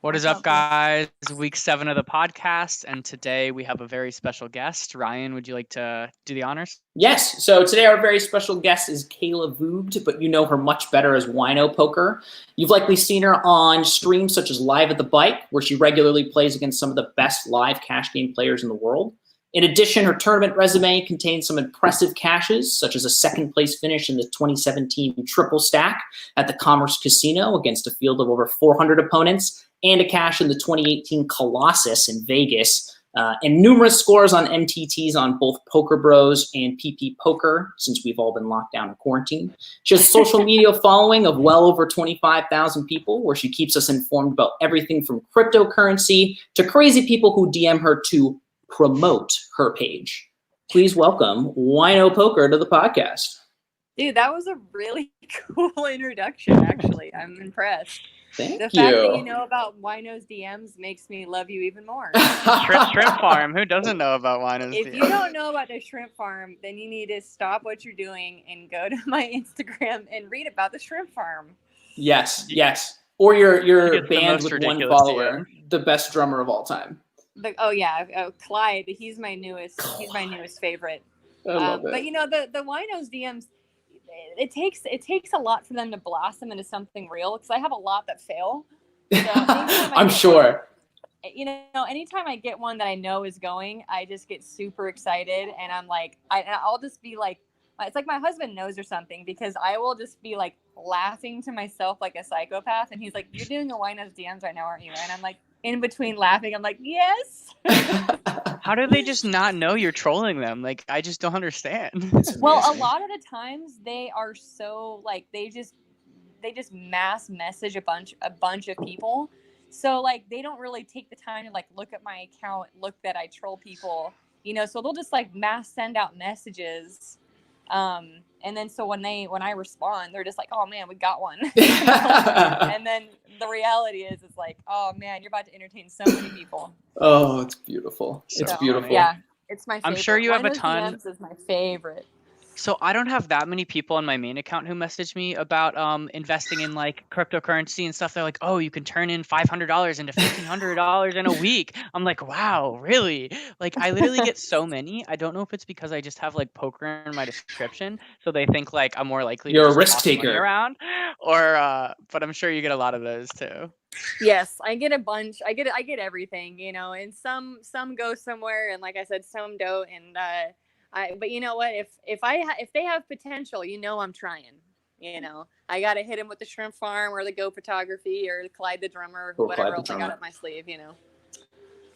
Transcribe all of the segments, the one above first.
What is up, guys? Week 7 of the podcast, and today we have a very special guest. Ryan, would you like to do the honors? Yes. So today our very special guest is Kayla Voogd, but you know her much better as WinoPoker. You've likely seen her on streams such as Live at the Bike, where she regularly plays against some of the best live cash game players in the world. In addition, her tournament resume contains some impressive cashes, such as a second-place finish in the 2017 Triple Stack at the Commerce Casino against a field of over 400 opponents, and a cash in the 2018 Colossus in Vegas, and numerous scores on MTTs on both Poker Bros and PP Poker, since we've all been locked down in quarantine. She has a social media following of well over 25,000 people, where she keeps us informed about everything from cryptocurrency to crazy people who DM her to promote her page. Please welcome WinoPoker to the podcast. Dude, that was a really cool introduction, actually. I'm impressed. Thank you. The fact that you know about Wino's DMs makes me love you even more. Shrimp farm. Who doesn't know about Wino's DMs? If you don't know about the shrimp farm, then you need to stop what you're doing and go to my Instagram and read about the shrimp farm. Yes. Or your It's band with one follower, the best drummer of all time. Clyde. He's my newest favorite. I love it. But you know, the Wino's DMs, it takes a lot for them to blossom into something real, because I have a lot that fail. So I'm sure. You know, anytime I get one that I know is going, I just get super excited, and I'm like, I'll just be like, it's like my husband knows or something, because I will just be like laughing to myself like a psychopath, and he's like, "You're doing a Wino's DMs right now, aren't you?" And I'm like, in between laughing, I'm like, "Yes." How do they just not know you're trolling them? Like, I just don't understand. Well, a lot of the times they are so like they just mass message a bunch of people. So like they don't really take the time to like look at my account, look that I troll people, you know, so they'll just like mass send out messages. And then so when I respond, they're just like, "Oh man, we got one." And then the reality is like, "Oh man, you're about to entertain so many people." Oh, it's beautiful. It's beautiful. Yeah, it's my favorite. I'm sure you have a Wino's ton. DMs is my favorite. So I don't have that many people on my main account who message me about investing in like cryptocurrency and stuff. They're like, "Oh, you can turn in $500 into $1,500 in a week." I'm like, "Wow, really?" Like, I literally get so many. I don't know if it's because I just have like poker in my description, so they think like I'm more likely You're to a just risk toss money taker around, or but I'm sure you get a lot of those too. Yes, I get a bunch. I get everything, you know, and some go somewhere, and like I said, some don't. And but you know what? If they have potential, you know, I'm trying. You know, I gotta hit him with the shrimp farm or the Go photography or Clyde the drummer, or whatever else I got up my sleeve. You know.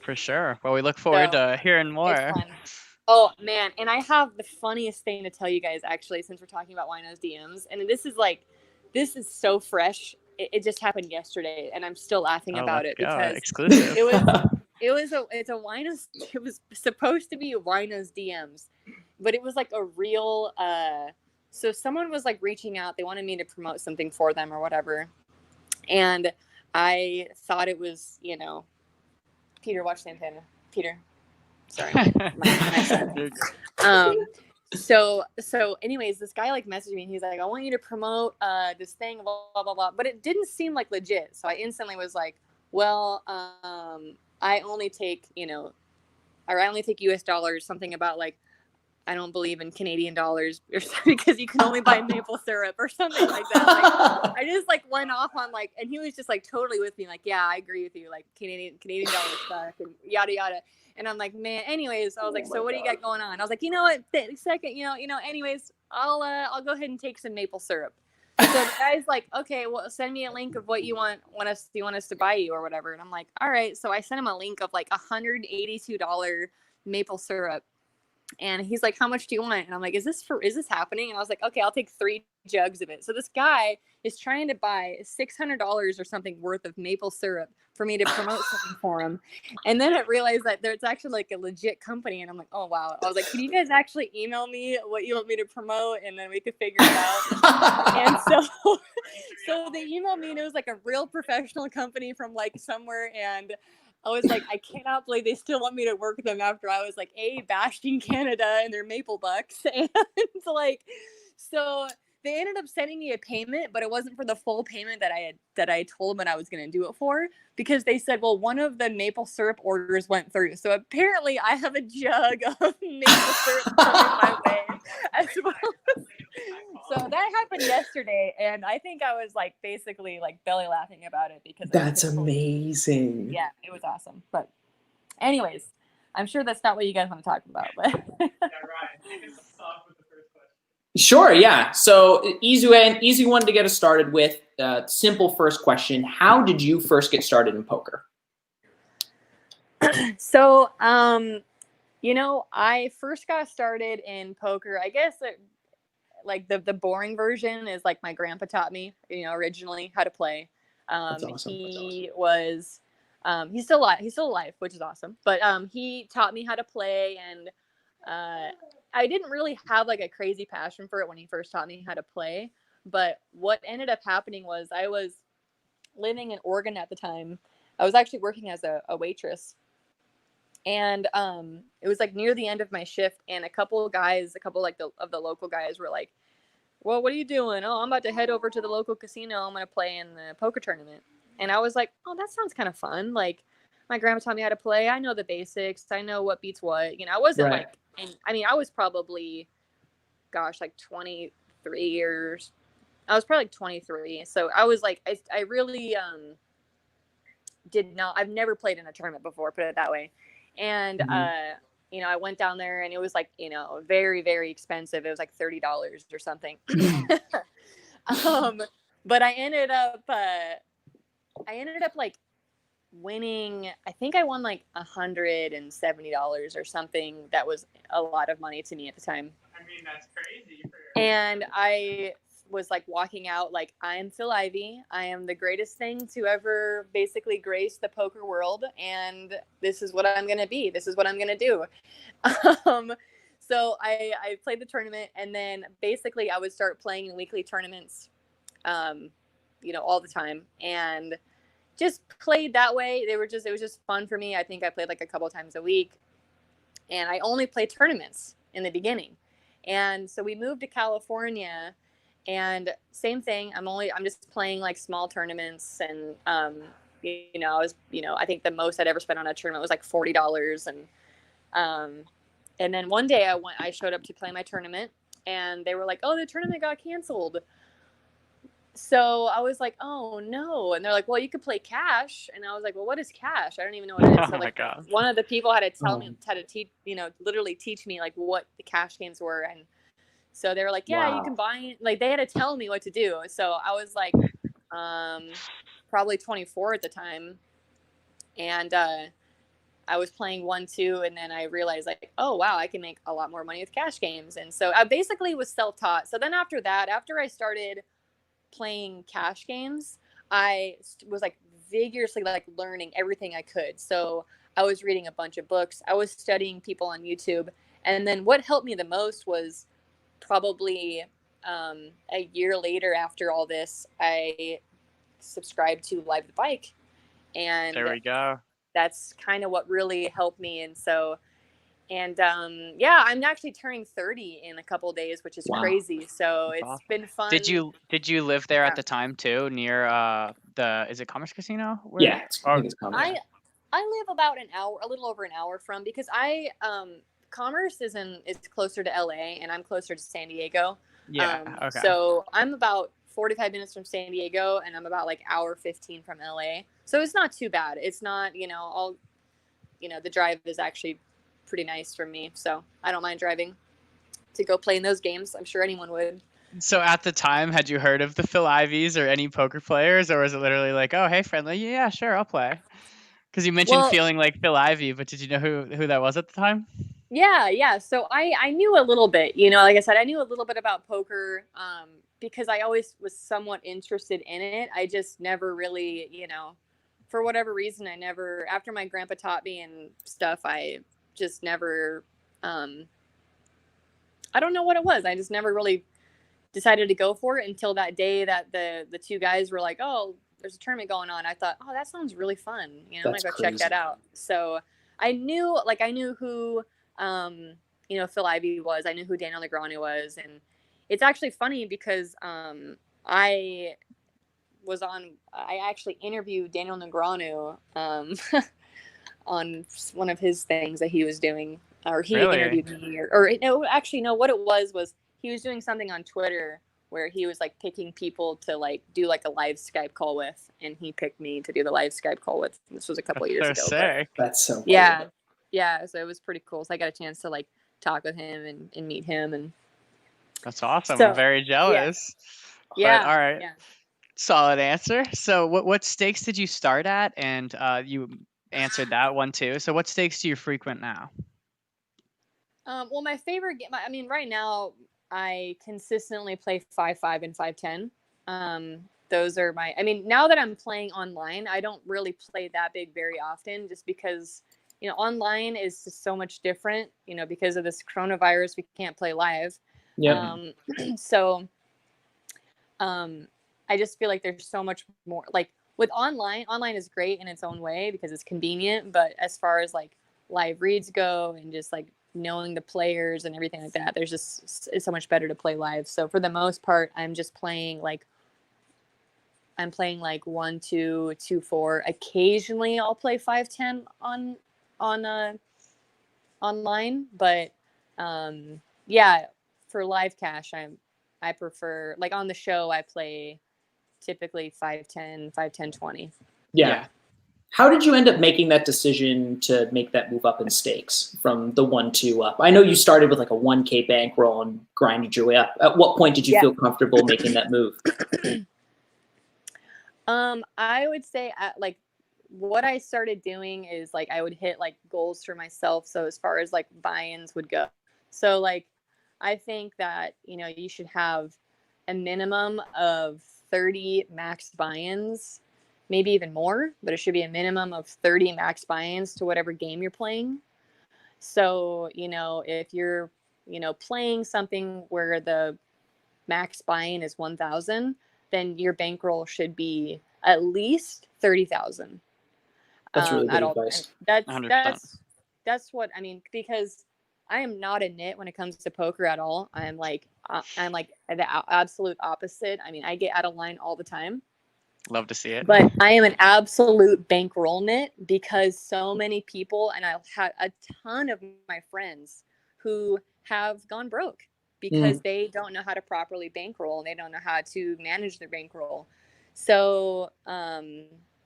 For sure. Well, we look forward to hearing more. It's fun. Oh man, and I have the funniest thing to tell you guys, actually, since we're talking about Wino's DMs, and this is so fresh. It just happened yesterday, and I'm still laughing about it because exclusive. It was supposed to be Wino's DMs, but it was like a real. So someone was like reaching out. They wanted me to promote something for them or whatever, and I thought it was, you know, Peter, watch Santana. Peter, sorry, my son. So anyways, this guy like messaged me and he's like, "I want you to promote this thing, blah, blah, blah, blah." But it didn't seem like legit. So I instantly was like, "Well, I only take, you know, or I only take US dollars," something about like, "I don't believe in Canadian dollars," or something, because you can only buy maple syrup or something like that. Like, I just like went off on like, and he was just like totally with me. Like, "Yeah, I agree with you. Like Canadian dollars suck," and yada, yada. And I'm like, man, anyways, I was like, "So what do you got going on?" I was like, "You know what, second, anyways, I'll go ahead and take some maple syrup." So the guy's like, "Okay, well, send me a link of what you want us to buy you or whatever." And I'm like, "All right." So I sent him a link of like $182 maple syrup. And he's like, "How much do you want?" And I'm like, is this happening? And I was like, "Okay, I'll take 3 jugs of it." So this guy is trying to buy $600 or something worth of maple syrup for me to promote something for him. And then I realized that there's actually like a legit company. And I'm like, "Oh, wow." I was like, "Can you guys actually email me what you want me to promote? And then we could figure it out." And so they emailed me, and it was like a real professional company from like somewhere. And I was like, I cannot believe they still want me to work with them after I was like bashing Canada and their maple bucks. And like, so they ended up sending me a payment, but it wasn't for the full payment that I told them that I was going to do it for, because they said, well, one of the maple syrup orders went through. So apparently I have a jug of maple syrup coming my way as well. So that happened yesterday, and I think I was like basically like belly laughing about it because That's amazing. Yeah, it was awesome. But anyways, I'm sure that's not what you guys want to talk about, but Sure, yeah. So easy one to get us started with. Simple first question: how did you first get started in poker? So, you know, I first got started in poker. I guess like the boring version is like my grandpa taught me, you know, originally how to play. That's awesome. He was, he's still alive, which is awesome. But he taught me how to play, and I didn't really have like a crazy passion for it when he first taught me how to play. But what ended up happening was I was living in Oregon at the time. I was actually working as a waitress. And it was like near the end of my shift, and a couple like of the local guys were like, well, what are you doing? Oh, I'm about to head over to the local casino. I'm going to play in the poker tournament. And I was like, oh, that sounds kind of fun. Like, my grandma taught me how to play. I know the basics. I know what beats what. You know, I wasn't Right. like, and I mean, I was probably, gosh, like 23 years. I was probably like 23. So I was like, I really I've never played in a tournament before, put it that way. And, you know, I went down there, and it was like, you know, very, very expensive. It was like $30 or something. But I ended up like winning. I think I won like $170 or something. That was a lot of money to me at the time. I mean, that's crazy. And I was like walking out like, I'm Phil Ivey. I am the greatest thing to ever basically grace the poker world, and this is what I'm gonna be. This is what I'm gonna do. So I played the tournament, and then basically I would start playing in weekly tournaments, you know, all the time, and just played that way. It was just fun for me. I think I played like a couple of times a week, and I only played tournaments in the beginning. And so we moved to California, and same thing. I'm just playing like small tournaments, and you know, I think the most I'd ever spent on a tournament was like $40. And then one day I showed up to play my tournament, and they were like, "Oh, the tournament got canceled." So I was like, "Oh no!" And they're like, "Well, you could play cash." And I was like, "Well, what is cash? I don't even know what it is." So like, one of the people had to tell me, had to teach, you know, literally teach me like what the cash games were. And so they were like, "Yeah, you can buy it." Like, they had to tell me what to do. So I was like, probably 24 at the time, and I was playing 1-2, and then I realized like, oh wow, I can make a lot more money with cash games. And so I basically was self-taught. So then after I started playing cash games, I was like vigorously like learning everything I could. So I was reading a bunch of books. I was studying people on YouTube. And then what helped me the most was probably a year later, after all this, I subscribed to Live the Bike. And there we go. That's kind of what really helped me. And so, and yeah, I'm actually turning 30 in a couple of days, which is crazy. So That's it's awesome. been fun. Did you live there at the time too, near is it Commerce Casino? Yeah, I think it's Commerce. I live about a little over an hour from, because Commerce is closer to LA, and I'm closer to San Diego. Yeah. Okay. So I'm about 45 minutes from San Diego, and I'm about like hour 15 from LA. So it's not too bad. It's not, you know, the drive is actually pretty nice for me. So I don't mind driving to go play in those games. I'm sure anyone would. So at the time, had you heard of the Phil Ivies or any poker players, or was it literally like, oh, hey, friendly, yeah, sure, I'll play? Because you mentioned feeling like Phil Ivey, but did you know who that was at the time? Yeah. So I knew a little bit, you know, like I said, I knew a little bit about poker, because I always was somewhat interested in it. I just never really, you know, for whatever reason, after my grandpa taught me and stuff, I just never, I don't know what it was. I just never really decided to go for it until that day that the two guys were like, "Oh, there's a tournament going on." I thought, "Oh, that sounds really fun. You know, I'm gonna go check that out." So I knew who, you know, Phil Ivey was. I knew who Daniel Negreanu was, it's actually funny because I actually interviewed Daniel Negreanu on one of his things that he was doing, or he Really? interviewed me, or no, actually no, what it was he was doing something on Twitter where he was like picking people to like do like a live Skype call with, and he picked me to do the live Skype call with. This was a couple of years so ago. sick. That's so cool. Yeah, yeah. So it was pretty cool. So I got a chance to like talk with him and meet him, and That's awesome. so, I'm very jealous. yeah, But, all right. yeah. Solid answer. So what stakes did you start at? And you answered that one too. So what stakes do you frequent now? Well, my favorite game, I mean, right now I consistently play 5-5 and 5-10. Those are my, I mean, now that I'm playing online, I don't really play that big very often, just because, you know, online is just so much different, you know, because of this coronavirus, we can't play live. Yeah. So I just feel like there's so much more, like with online is great in its own way because it's convenient, but as far as like live reads go and just like knowing the players and everything like that, there's just, it's so much better to play live. So for the most part, I'm playing like 1-2, 2-4. Occasionally I'll play 5-10 on online, but yeah, for live cash, I prefer, like on the show I play typically 5-10, 5-10-20. Yeah. How did you end up making that decision to make that move up in stakes from the 1-2 up? I know you started with like a 1K bankroll and grinded your way up. At what point did you feel comfortable making that move? I would say like what I started doing is like I would hit like goals for myself. So as far as like buy-ins would go, so like I think that, you know, you should have a minimum of 30 max buy-ins, maybe even more, but it should be a minimum of 30 max buy-ins to whatever game you're playing. So, you know, if you're, you know, playing something where the max buy-in is 1,000, then your bankroll should be at least 30,000. That's really good advice. That's what I mean, because I am not a nit when it comes to poker at all. I'm like the absolute opposite. I mean, I get out of line all the time. Love to see it. But I am an absolute bankroll nit because so many people, and I've had a ton of my friends who have gone broke because they don't know how to properly bankroll and they don't know how to manage their bankroll. So,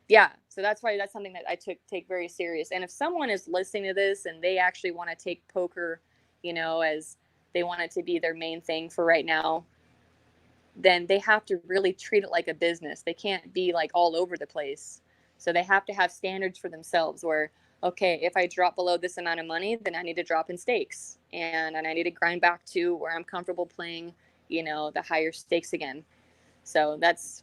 yeah, so that's why that's something that I take very serious. And if someone is listening to this and they actually want to take poker, you know, as they want it to be their main thing for right now, then they have to really treat it like a business. They can't be like all over the place. So they have to have standards for themselves where, okay, if I drop below this amount of money, then I need to drop in stakes and I need to grind back to where I'm comfortable playing, you know, the higher stakes again. So that's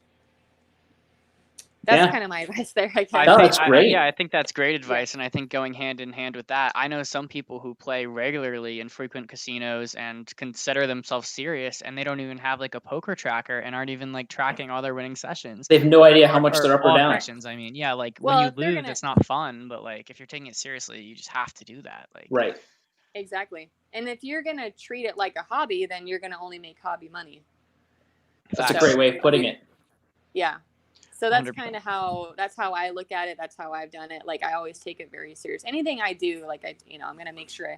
kind of my advice there, I guess. That's great. I think that's great advice. And I think going hand in hand with that, I know some people who play regularly in frequent casinos and consider themselves serious, and they don't even have like a poker tracker and aren't even like tracking all their winning sessions. They have no idea how much they're up or down. Sessions. I mean, yeah, like when you lose, it's not fun, but like if you're taking it seriously, you just have to do that. Like, right. Exactly. And if you're going to treat it like a hobby, then you're going to only make hobby money. That's a great way of putting it. Yeah. So that's kind of how I look at it. That's how I've done it. Like I always take it very serious. Anything I do, like I'm going to make sure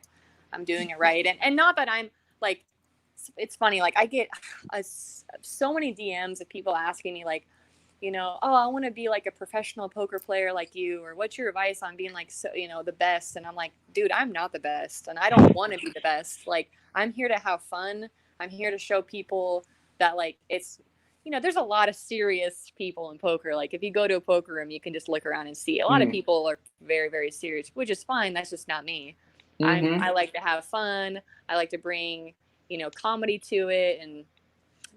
I'm doing it right. And not that I'm like, it's funny. Like I get so many DMs of people asking me like, you know, oh, I want to be like a professional poker player like you, or what's your advice on being like, so, you know, the best? And I'm like, dude, I'm not the best. And I don't want to be the best. Like I'm here to have fun. I'm here to show people that like, it's, you know, there's a lot of serious people in poker. Like if you go to a poker room, you can just look around and see a lot of people are very, very serious, which is fine. That's just not me. I like to have fun. I like to bring, you know, comedy to it and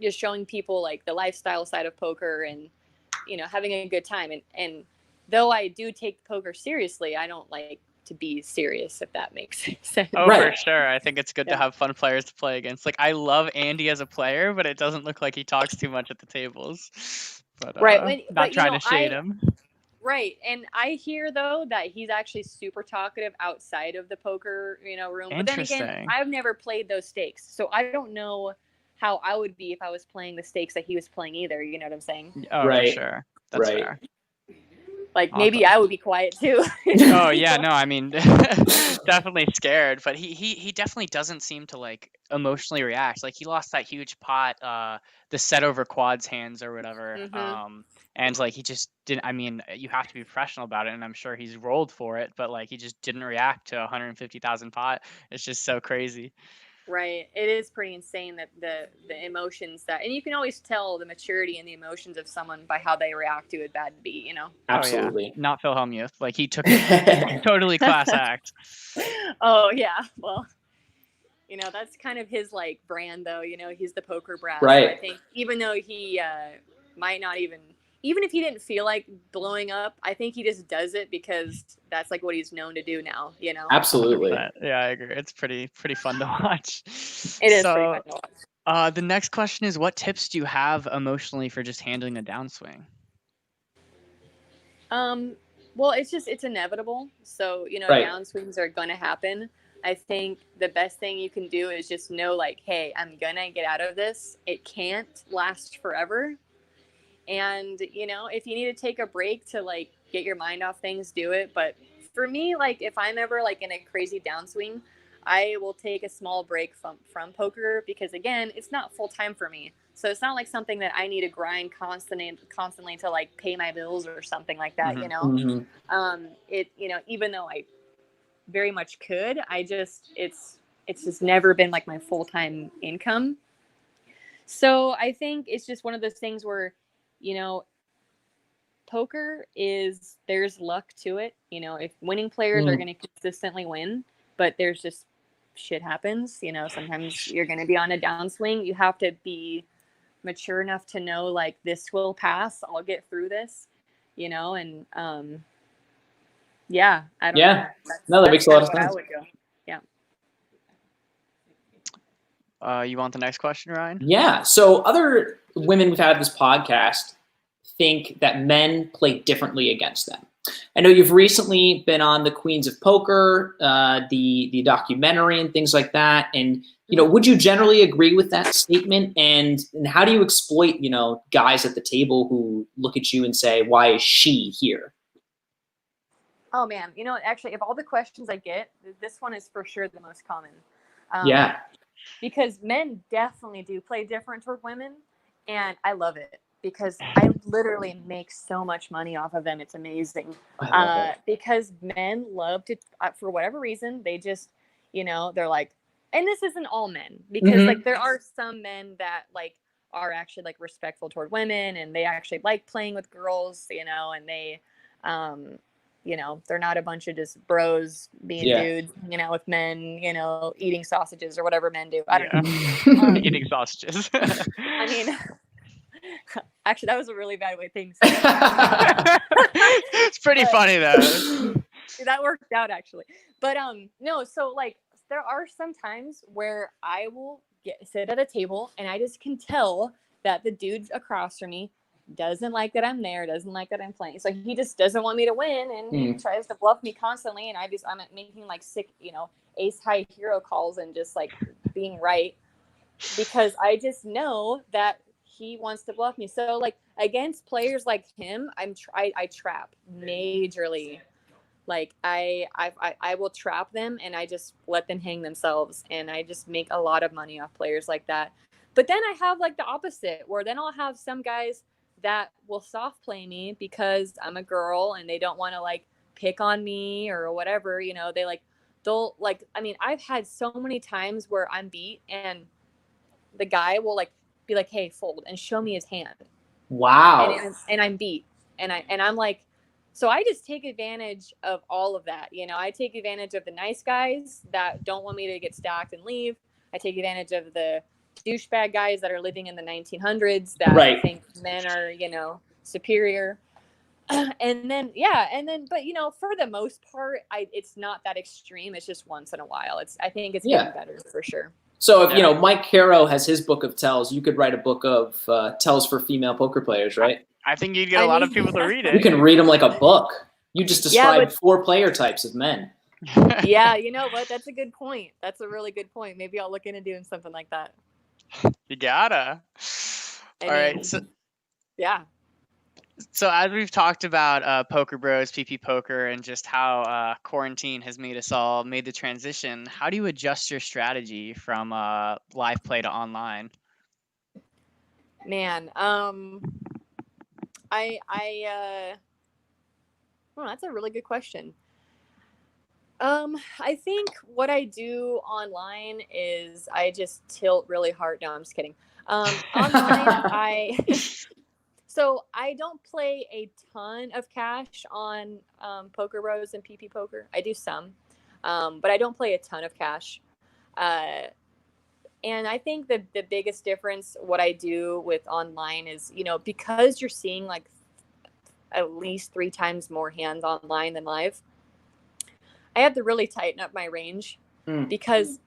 just showing people like the lifestyle side of poker and, you know, having a good time. And though I do take poker seriously, I don't like to be serious, if that makes sense. Oh, right. For sure. I think it's good to have fun players to play against. Like I love Andy as a player, but it doesn't look like he talks too much at the tables. But not trying to shade him. Right. And I hear though that he's actually super talkative outside of the poker, you know, room. But then again, I've never played those stakes, so I don't know how I would be if I was playing the stakes that he was playing either. You know what I'm saying? Oh, Right. for sure. That's Right. fair. Like maybe I would be quiet too. Oh yeah, no, I mean, definitely scared, but he definitely doesn't seem to like emotionally react. Like he lost that huge pot, the set over quads hands or whatever, and like he just didn't. I mean, you have to be professional about it, and I'm sure he's rolled for it, but like he just didn't react to 150,000 pot. It's just so crazy. Right. It is pretty insane that the emotions that, and you can always tell the maturity and the emotions of someone by how they react to a bad beat, you know? Absolutely. Oh, yeah. Not Phil Hellmuth. Like he took it totally class act. Oh yeah. Well, you know, that's kind of his like brand though, you know, he's the poker brat. Right. So I think even though he might not even if he didn't feel like blowing up, I think he just does it because that's like what he's known to do now, you know? Absolutely. 100%. Yeah, I agree. It's pretty fun to watch. It is pretty fun to watch. The next question is, what tips do you have emotionally for just handling a downswing? Well, it's inevitable. So, you know, Right. downswings are going to happen. I think the best thing you can do is just know like, hey, I'm going to get out of this. It can't last forever. And, you know, if you need to take a break to like get your mind off things, do it. But for me, like if I'm ever like in a crazy downswing, I will take a small break from poker because again, it's not full time for me. So it's not like something that I need to grind constantly to like pay my bills or something like that, you know? Mm-hmm. It, you know, even though I very much could, it's just never been like my full-time income. So I think it's just one of those things where, you know, poker there's luck to it. You know, if winning players are going to consistently win, but there's just shit happens, you know, sometimes you're going to be on a downswing. You have to be mature enough to know like this will pass. I'll get through this, you know, and yeah, I don't know. No, that makes a lot of sense. I would go. Yeah. You want the next question, Ryan? Yeah. So other women we've had this podcast think that men play differently against them. I know you've recently been on the Queens of Poker, the documentary and things like that. And, you know, would you generally agree with that statement? And how do you exploit, you know, guys at the table who look at you and say, why is she here? Oh man, you know, actually of all the questions I get, this one is for sure the most common. Yeah. Because men definitely do play different toward women. And I love it. Because I literally make so much money off of them. It's amazing. Because men love to, for whatever reason, they just, you know, they're like, and this isn't all men, because like there are some men that like are actually like respectful toward women and they actually like playing with girls, you know, and they, you know, they're not a bunch of just bros being dudes, you know, with men, you know, eating sausages or whatever men do. I don't know. Eating sausages. I mean, actually, that was a really bad way things. It's pretty funny though. That worked out actually, but no. So like, there are some times where I will sit at a table and I just can tell that the dude across from me doesn't like that I'm there, doesn't like that I'm playing. So he just doesn't want me to win, and he tries to bluff me constantly. And I'm making like sick, you know, ace high hero calls and just like being right because I just know that he wants to bluff me. So like against players like him, I trap majorly. Like I will trap them and I just let them hang themselves, and I just make a lot of money off players like that. But then I have like the opposite, where then I'll have some guys that will soft play me because I'm a girl and they don't want to like pick on me or whatever, you know, they'll like, I mean, I've had so many times where I'm beat and the guy will like be like, hey, fold, and show me his hand. Wow. And I'm beat. And I'm like, so I just take advantage of all of that. You know, I take advantage of the nice guys that don't want me to get stacked and leave. I take advantage of the douchebag guys that are living in the 1900s that think men are, you know, superior. And then, but you know, for the most part, it's not that extreme. It's just once in a while. I think it's getting better for sure. So if, you know, Mike Caro has his book of tells, you could write a book of tells for female poker players, right? I think you'd get a lot of people to read it. You can read them like a book. You just described 4 player types of men. Yeah, you know what? That's a good point. That's a really good point. Maybe I'll look into doing something like that. You gotta. I All mean, right. So yeah. So as we've talked about Poker Bros, PP Poker, and just how quarantine has made us all made the transition, how do you adjust your strategy from live play to online? Man, well, that's a really good question. I think what I do online is I just tilt really hard. No, I'm just kidding. Online, so I don't play a ton of cash on Poker Bros and PP Poker. I do some, but I don't play a ton of cash. Uh, and I think the biggest difference, what I do with online is, because you're seeing like at least 3 times more hands online than live, I have to really tighten up my range because,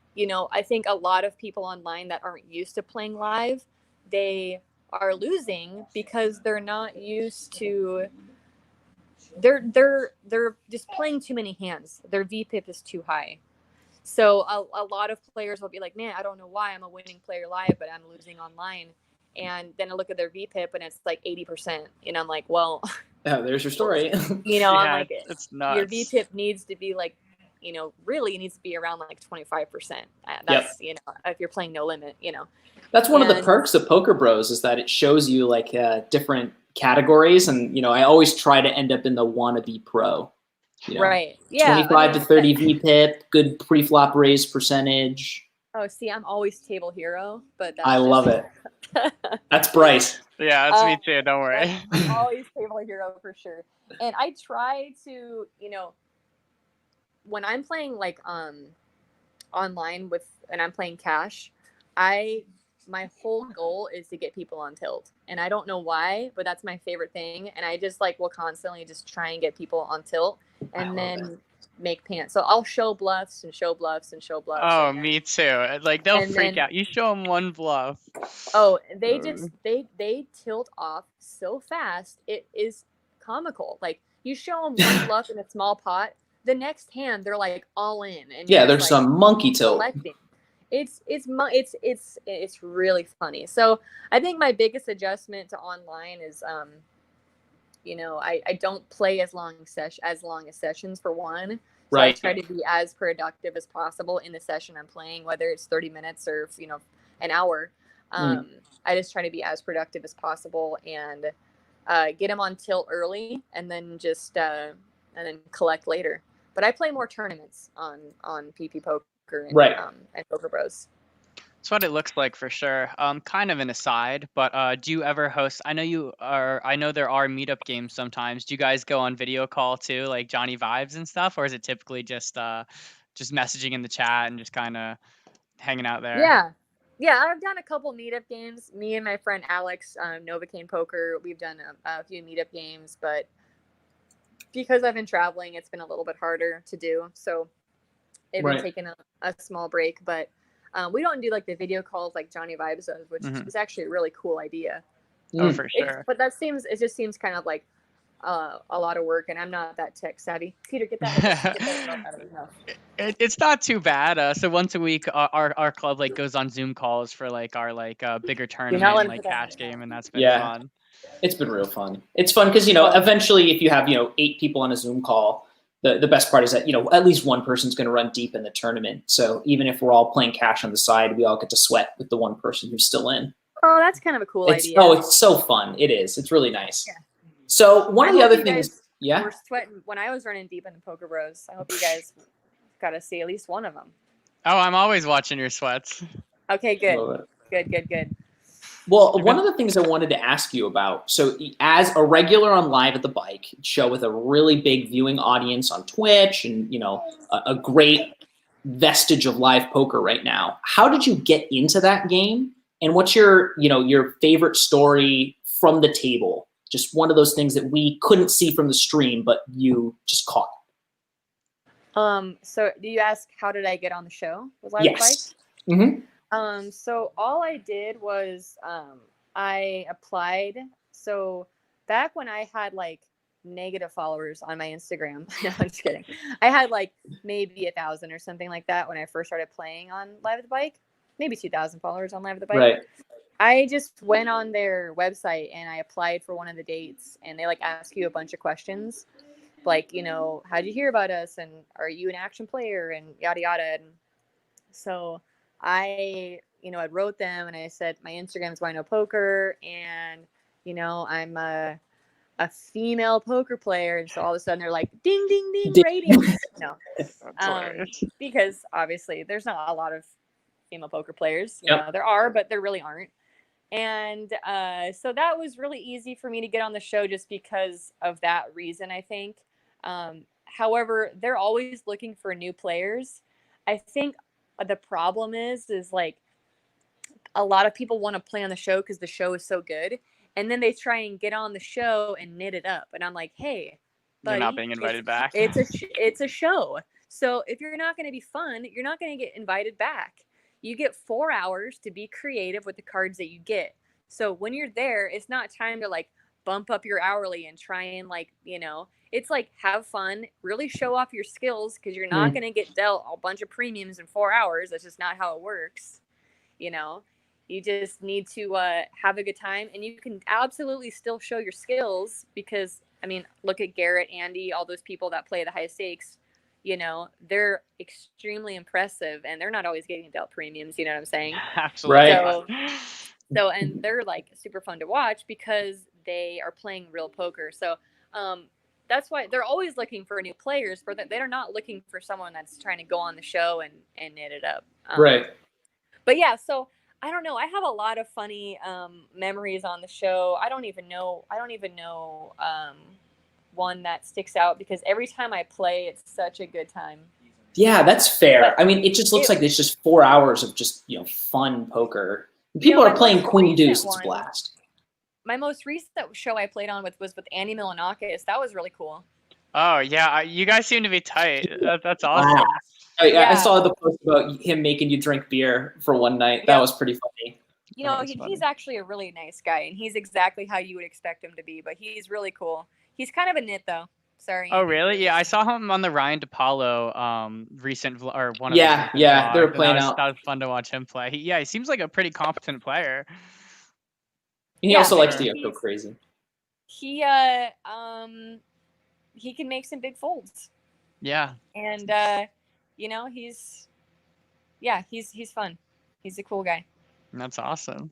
I think a lot of people online that aren't used to playing live, they are losing because they're not used to they're just playing too many hands. Their VPIP is too high. So a lot of players will be like, man, I don't know why I'm a winning player live, but I'm losing online. And then I look at their VPIP and it's like 80%. And I'm like, well, Oh, there's your story. I'm Yeah, like, it's your nuts. VPIP needs to be like, really needs to be around like 25%. Yep. That's, if you're playing no limit, That's one of the And perks of Poker Bros is that it shows you like different categories, and I always try to end up in the wannabe pro. right. Yeah. 25 to 30 VPIP, good pre-flop raise percentage. Oh, see, I'm always table hero, but I that's love just it. That's Bryce. Yeah, that's me too. Don't worry. that's always table hero for sure. And I try to, when I'm playing like online and I'm playing cash, my whole goal is to get people on tilt. And I don't know why, but that's my favorite thing. And I just like will constantly just try and get people on tilt and then make pants. So I'll show bluffs and show bluffs and show bluffs. Oh, And then, me too. Like they'll and freak then out. You show them one bluff. oh, they tilt off so fast. It is comical. Like you show them one bluff in a small pot, the next hand they're like all in, and Yeah, you're there's just, some monkey tilt. collecting. It's really funny. So I think my biggest adjustment to online is I don't play as long as sessions for one. So Right. I try to be as productive as possible in the session I'm playing, whether it's 30 minutes or an hour. I just try to be as productive as possible and get them on tilt early, and then just and then collect later. But I play more tournaments on PP Poker and, Right. And Poker Bros. That's what it looks like for sure. Kind of an aside, but do you ever host? I know there are meetup games sometimes. Do you guys go on video call too, like Johnny Vibes and stuff, or is it typically just messaging in the chat and just kind of hanging out there? Yeah, I've done a couple meetup games. Me and my friend Alex, Novocaine Poker, we've done a few meetup games, but because I've been traveling, it's been a little bit harder to do. So I've been taking a small break, but we don't do like the video calls like Johnny Vibes does, which is actually a really cool idea. Oh, for sure. But it just seems kind of like a lot of work, and I'm not that tech savvy. Peter, get that remote out of his mouth. It's not too bad. So once a week, our club like goes on Zoom calls for like our bigger tournament, like cash game, and that's been fun. It's been real fun. It's fun because eventually, if you have 8 people on a Zoom call, the best part is that at least one person's going to run deep in the tournament. So even if we're all playing cash on the side, we all get to sweat with the one person who's still in. Oh, that's kind of a cool idea. Oh, it's so fun. It is. It's really nice. Yeah. So one of the other things, we're sweating when I was running deep in the Poker Bros. I hope you guys got to see at least one of them. Oh, I'm always watching your sweats. Okay, good. Good. Well, one of the things I wanted to ask you about, so as a regular on Live at the Bike show with a really big viewing audience on Twitch and, a great vestige of live poker right now, how did you get into that game? And what's your favorite story from the table? Just one of those things that we couldn't see from the stream, but you just caught. So do you ask how did I get on the show with Live at the Bike? Mm-hmm. So all I did was I applied. So back when I had like negative followers on my Instagram, no, I'm just kidding. I had like maybe 1,000 or something like that when I first started playing on Live at the Bike. maybe 2,000 followers on Live at the Bike. Right. I just went on their website and I applied for one of the dates, and they like ask you a bunch of questions, like, you know, how'd you hear about us, and are you an action player, and yada yada. And so I, you know, I wrote them and I said my Instagram is WinoPoker, and you know, I'm a female poker player. And so all of a sudden they're like, ding ding ding, ratings. No, because obviously there's not a lot of female poker players. You know, there are, but there really aren't. And so that was really easy for me to get on the show just because of that reason, I think. However, they're always looking for new players. I think the problem is like a lot of people want to play on the show because the show is so good. And then they try and get on the show and knit it up. And I'm like, hey, buddy, you're not being invited back. It's a show. So if you're not going to be fun, you're not going to get invited back. You get 4 hours to be creative with the cards that you get. So when you're there, it's not time to like bump up your hourly and try and like, you know, it's like have fun, really show off your skills, because you're not going to get dealt a bunch of premiums in 4 hours. That's just not how it works. You know, you just need to have a good time, and you can absolutely still show your skills because, I mean, look at Garrett, Andy, all those people that play the high stakes. You know, they're extremely impressive, and they're not always getting dealt premiums. You know what I'm saying? Absolutely. Right. So, and they're like super fun to watch because they are playing real poker. So, that's why they're always looking for new players. For that, they're not looking for someone that's trying to go on the show and knit it up. Right. But yeah, so I don't know. I have a lot of funny memories on the show. I don't even know one that sticks out because every time I play, it's such a good time. Yeah, that's fair. But I mean, it just looks like it's just 4 hours of just, you know, fun poker. People are playing Queen Deuce. It's a blast. My most recent show I played on was with Andy Milanakis. That was really cool. Oh yeah, you guys seem to be tight. That's awesome. Wow. I saw the post about him making you drink beer for one night. That was pretty funny. You know, he's actually a really nice guy, and he's exactly how you would expect him to be. But he's really cool. He's kind of a nit, though. Sorry. Oh, really? Yeah, I saw him on the Ryan DePaulo recent or one of the they were playing out. That was fun to watch him play. He seems like a pretty competent player. He also likes to go crazy. He can make some big folds. Yeah. And you know, he's fun. He's a cool guy. That's awesome.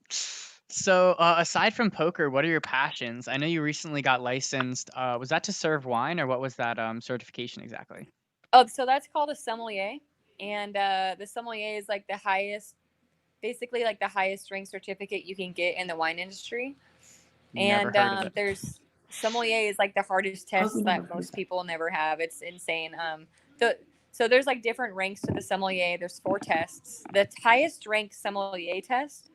So aside from poker, what are your passions? I know you recently got licensed. Was that to serve wine, or what was that certification exactly? Oh, so that's called a sommelier. And the sommelier is like the highest, basically like the highest rank certificate you can get in the wine industry. Never heard of it. There's sommelier is like the hardest test that most people never have. It's insane. So there's like different ranks to the sommelier. There's 4 tests. The highest ranked sommelier test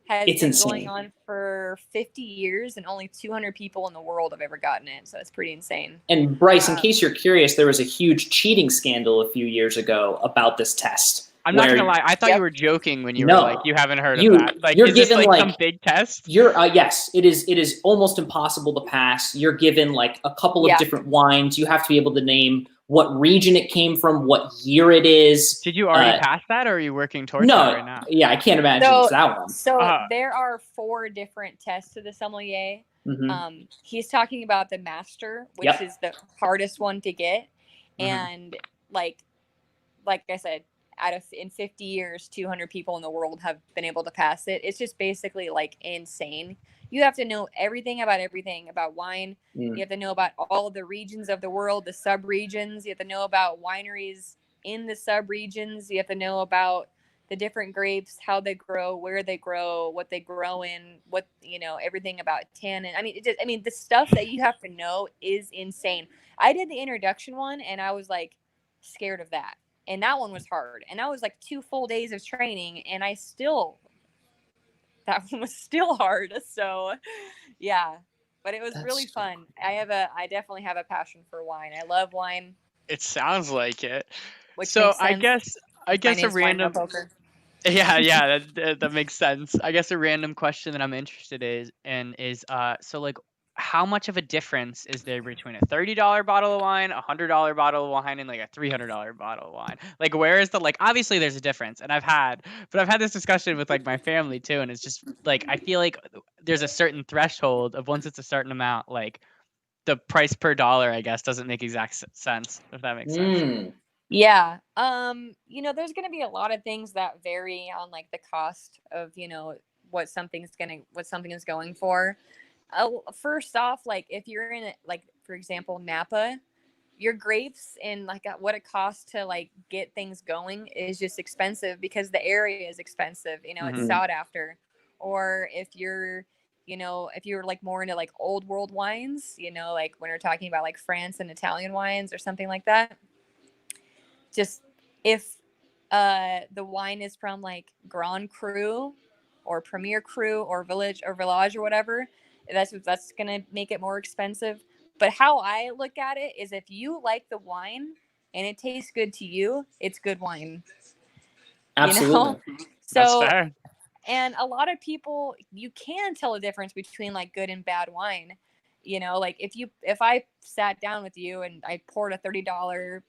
has been going on for 50 years, and only 200 people in the world have ever gotten it. So it's pretty insane. And Bryce, in case you're curious, there was a huge cheating scandal a few years ago about this test. I'm not gonna lie. I thought you were joking when you were like, you haven't heard of that. Like, you're is this given like some big test? Yes, it is. It is almost impossible to pass. You're given like a couple of different wines. You have to be able to name what region it came from, what year it is. Did you already pass that, or are you working towards that right now? Yeah, I can't imagine it's that one. So there are 4 different tests to the sommelier. Mm-hmm. He's talking about the master, which is the hardest one to get. And like I said, in 50 years, 200 people in the world have been able to pass it. It's just basically like insane. You have to know everything about wine. You have to know about all of the regions of the world, the sub-regions. You have to know about wineries in the sub-regions. You have to know about the different grapes, how they grow, where they grow, what they grow in, what, you know, everything about tannin. I mean, the stuff that you have to know is insane. I did the introduction one, and I was like scared of that. And that one was hard. And that was like 2 full days of training. And that one was still hard. So yeah, but it was really fun. I definitely have a passion for wine. I love wine. It sounds like it. So I guess a random, that makes sense. I guess a random question that I'm interested in is so like, how much of a difference is there between a $30 bottle of wine, a $100 bottle of wine, and like a $300 bottle of wine? Like, where is the, like, obviously there's a difference, and I've had this discussion with like my family too, and it's just like I feel like there's a certain threshold of once it's a certain amount, like the price per dollar, I guess, doesn't make exact sense, if that makes sense. Yeah. There's going to be a lot of things that vary on like the cost of, what something is going for. First off, like if you're in like, for example, Napa, your grapes and like what it costs to like get things going is just expensive because the area is expensive, it's sought after. Or if you're like more into like old world wines, like when we're talking about like France and Italian wines or something like that, just if the wine is from like Grand Cru or Premier Cru or Village or whatever, that's gonna make it more expensive. But how I look at it is if you like the wine and it tastes good to you, it's good wine. Absolutely. That's So, fair. and a lot of people, you can tell the difference between like good and bad wine. Like if I sat down with you and I poured a $30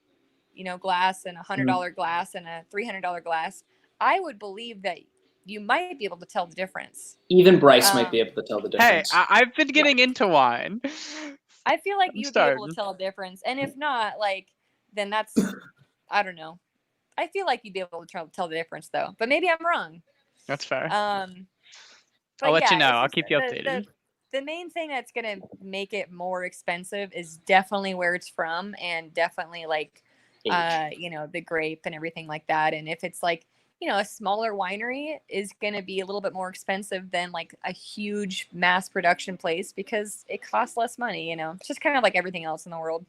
glass and $100 glass and a $300 glass, I would believe that you might be able to tell the difference. Even Bryce might be able to tell the difference. Hey, I've been getting into wine. I feel like you'd be able to tell a difference. And if not, like, then that's, I don't know. I feel like you'd be able to tell the difference though, but maybe I'm wrong. That's fair. But I'll let you know. it's I'll just keep you updated. The main thing that's going to make it more expensive is definitely where it's from and definitely like, the grape and everything like that. And if it's like, a smaller winery is going to be a little bit more expensive than like a huge mass production place because it costs less money, It's just kind of like everything else in the world.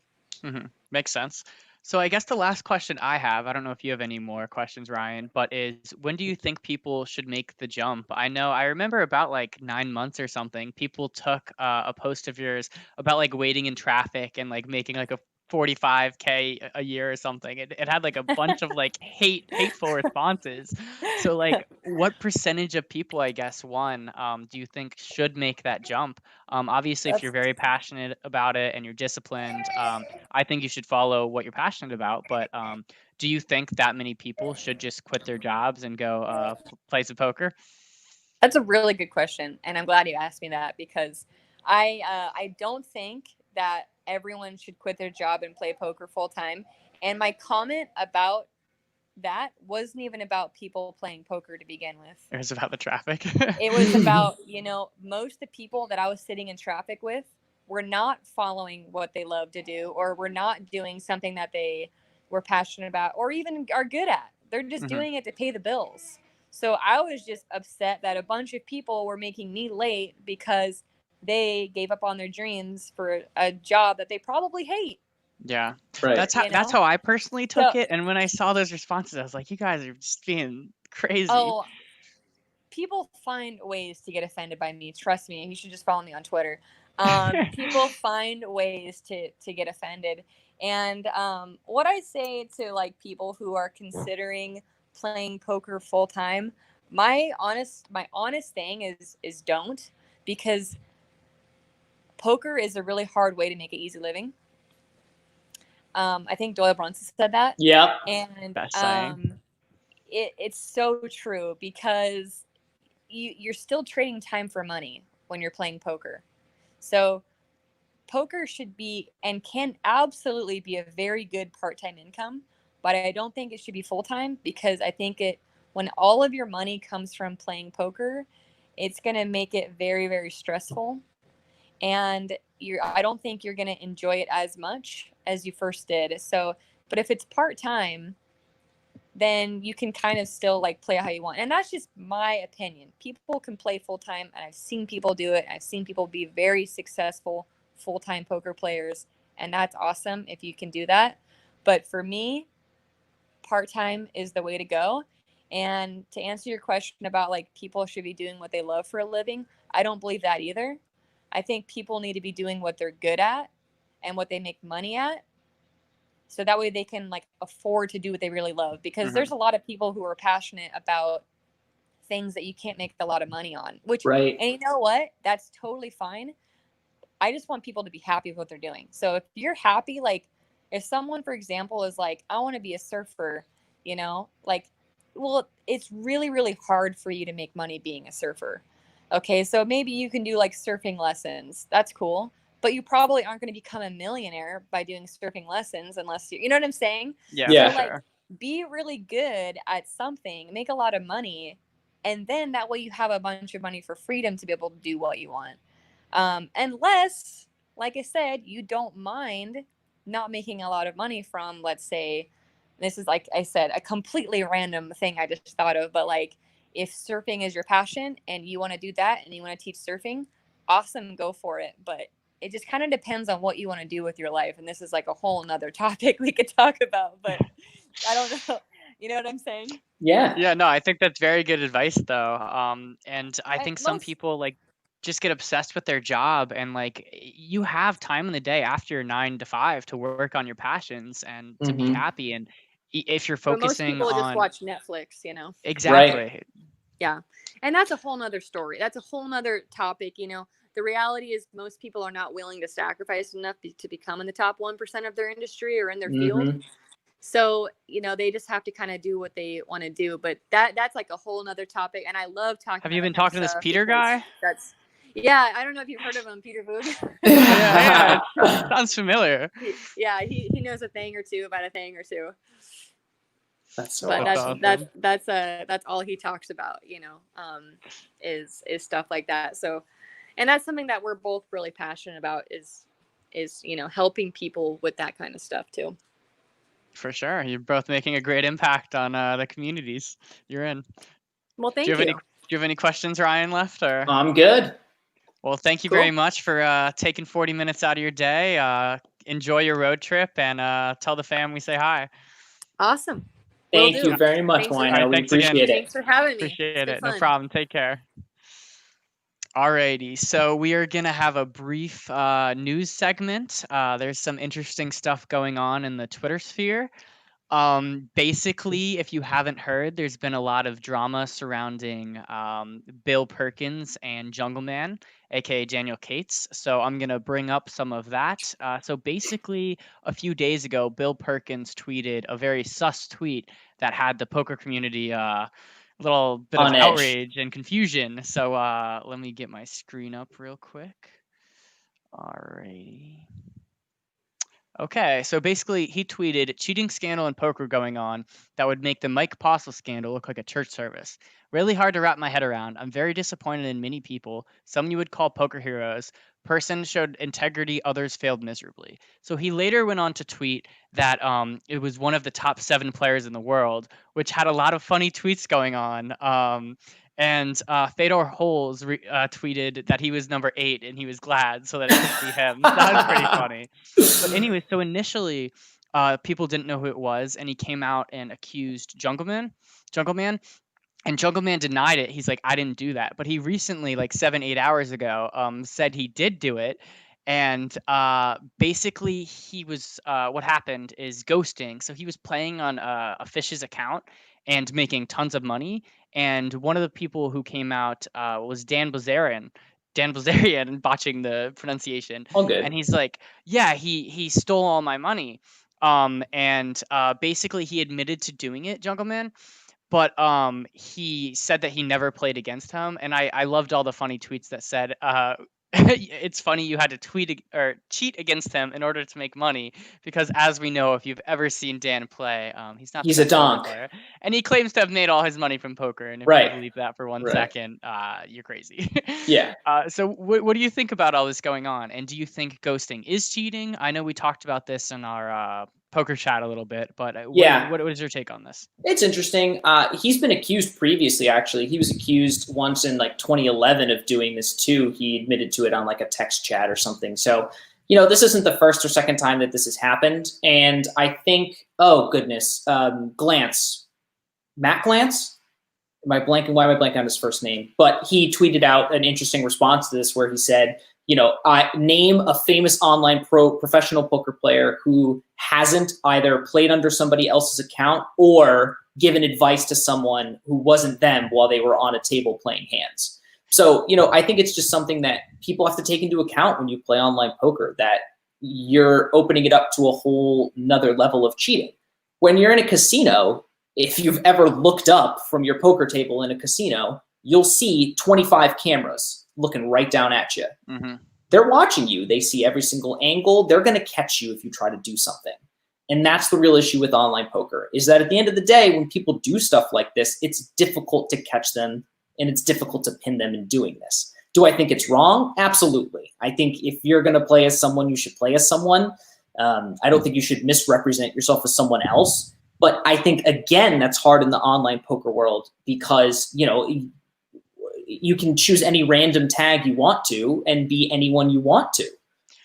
Makes sense. So I guess the last question I have, I don't know if you have any more questions, Ryan, but is when do you think people should make the jump? I remember about like 9 months or something, people took a post of yours about like waiting in traffic and like making like a 45K a year or something. It had like a bunch of like hateful responses. So like what percentage of people, I guess, do you think should make that jump? Obviously, if you're very passionate about it and you're disciplined, I think you should follow what you're passionate about. But do you think that many people should just quit their jobs and go play some poker? That's a really good question, and I'm glad you asked me that because I don't think that everyone should quit their job and play poker full time. And my comment about that wasn't even about people playing poker to begin with. It was about the traffic. It was about, most of the people that I was sitting in traffic with were not following what they love to do or were not doing something that they were passionate about or even are good at. They're just doing it to pay the bills. So I was just upset that a bunch of people were making me late because they gave up on their dreams for a job that they probably hate. Yeah, right. That's how I personally took it. And when I saw those responses, I was like, you guys are just being crazy. Oh, people find ways to get offended by me. Trust me. You should just follow me on Twitter. People find ways to get offended. And what I say to like people who are considering playing poker full time, my honest thing is don't, because poker is a really hard way to make an easy living. I think Doyle Brunson said that. Yeah. And Best saying. It's so true because you're still trading time for money when you're playing poker. So poker should be and can absolutely be a very good part-time income, but I don't think it should be full-time because I think when all of your money comes from playing poker, it's going to make it very, very stressful. And I don't think you're going to enjoy it as much as you first did. So, but if it's part-time, then you can kind of still like play how you want. And that's just my opinion. People can play full-time, and I've seen people do it. I've seen people be very successful full-time poker players, and that's awesome if you can do that. But for me, part-time is the way to go. And to answer your question about like people should be doing what they love for a living, I don't believe that either. I think people need to be doing what they're good at and what they make money at. So that way they can like afford to do what they really love, because there's a lot of people who are passionate about things that you can't make a lot of money on, which, right. And you know what? That's totally fine. I just want people to be happy with what they're doing. So if you're happy, like if someone, for example, is like, I want to be a surfer, you know, like, well, it's really, really hard for you to make money being a surfer. Okay. So maybe you can do like surfing lessons. That's cool. But you probably aren't going to become a millionaire by doing surfing lessons unless you know what I'm saying? Yeah, Yeah. So for like sure. be really good at something, make a lot of money, and then that way you have a bunch of money for freedom to be able to do what you want. Unless, like I said, you don't mind not making a lot of money from, let's say, this is like I said, a completely random thing I just thought of, but like if surfing is your passion and you want to do that and you want to teach surfing, awesome, go for it. But it just kind of depends on what you want to do with your life. And this is like a whole nother topic we could talk about, but I don't know. You know what I'm saying? Yeah. Yeah, no, I think that's very good advice though. And I And think some people like just get obsessed with their job and like you have time in the day after your 9 to 5 to work on your passions and to be Mm-hmm. happy. And if you're but most focusing people just on watch Netflix, you know? Right. exactly, Yeah. And that's a whole nother story. That's a whole nother topic. You know, the reality is most people are not willing to sacrifice enough to become in the top 1% of their industry or in their field. Mm-hmm. So, you know, they just have to kind of do what they want to do. But that's like a whole nother topic. And I love talking have about you that been kind of talking to this stuff Peter because guy? that's, yeah, I don't know if you've heard of him, Peter Voog. Yeah, it sounds familiar. Yeah, he knows a thing or two about a thing or two. That's so But That's awesome. awesome. that's all he talks about, you know, is stuff like that. So, and that's something that we're both really passionate about is you know, helping people with that kind of stuff too. For sure. You're both making a great impact on the communities you're in. Well, Do you thank have any you. do you have any questions, Ryan, left or I'm good. well, thank you Cool. very much for taking 40 minutes out of your day. Enjoy your road trip and tell the fam we say hi. Awesome. Will Thank you do. very much, Thanks for, All right, Wino. We thanks again. appreciate it. thanks for having me. It's Appreciate been it. No fun. problem. Take care. Alrighty, so we are gonna have a brief news segment. There's some interesting stuff going on in the Twitter sphere. Basically, if you haven't heard, there's been a lot of drama surrounding Bill Perkins and Jungleman, aka Daniel Cates. So I'm gonna bring up some of that. So basically, a few days ago, Bill Perkins tweeted a very sus tweet that had the poker community a little bit of On edge. outrage and confusion. So let me get my screen up real quick. Alrighty. Okay, so basically he tweeted cheating scandal in poker going on that would make the Mike Postle scandal look like a church service. Really hard to wrap my head around. I'm very disappointed in many people. Some you would call poker heroes. Person showed integrity, others failed miserably. So he later went on to tweet that it was one of the top 7 players in the world, which had a lot of funny tweets going on. And Fedor Holes tweeted that he was number 8 and he was glad so that it couldn't be him. That was pretty funny. But anyway, so initially, people didn't know who it was, and he came out and accused Jungleman, and Jungleman denied it. He's like, I didn't do that. But he recently, like 7, 8 hours ago, said he did do it. And basically, he was what happened is ghosting. So he was playing on a fish's account and making tons of money. And one of the people who came out was Dan Blazarian. Dan Blazarian, botching the pronunciation, All good. and he's like, yeah, he stole all my money. And basically he admitted to doing it, Jungleman, but he said that he never played against him, and I loved all the funny tweets that said it's funny you had to tweet or cheat against him in order to make money, because as we know, if you've ever seen Dan play, he's not He's the a best poker donk. player, and he claims to have made all his money from poker, and if Right. you believe that for one Right. second, you're crazy. Yeah. So what do you think about all this going on, and do you think ghosting is cheating? I know we talked about this in our poker chat a little bit, but Yeah. what is your take on this? It's interesting. He's been accused previously, actually. He was accused once in like 2011 of doing this too. He admitted to it on like a text chat or something. So, you know, this isn't the first or second time that this has happened. And I think, oh goodness, Glance, Matt Glance? Why am I blanking on his first name? But he tweeted out an interesting response to this where he said, you know, name a famous online professional poker player who hasn't either played under somebody else's account or given advice to someone who wasn't them while they were on a table playing hands. So, I think it's just something that people have to take into account when you play online poker, that you're opening it up to a whole nother level of cheating. When you're in a casino, if you've ever looked up from your poker table in a casino, you'll see 25 cameras looking right down at you. Mm-hmm. They're watching you. They see every single angle. They're going to catch you if you try to do something. And that's the real issue with online poker, is that at the end of the day, when people do stuff like this, it's difficult to catch them and it's difficult to pin them in doing this. Do I think it's wrong? Absolutely. I think if you're going to play as someone, you should play as someone. I don't think you should misrepresent yourself as someone else. But I think, again, that's hard in the online poker world because, you can choose any random tag you want to and be anyone you want to.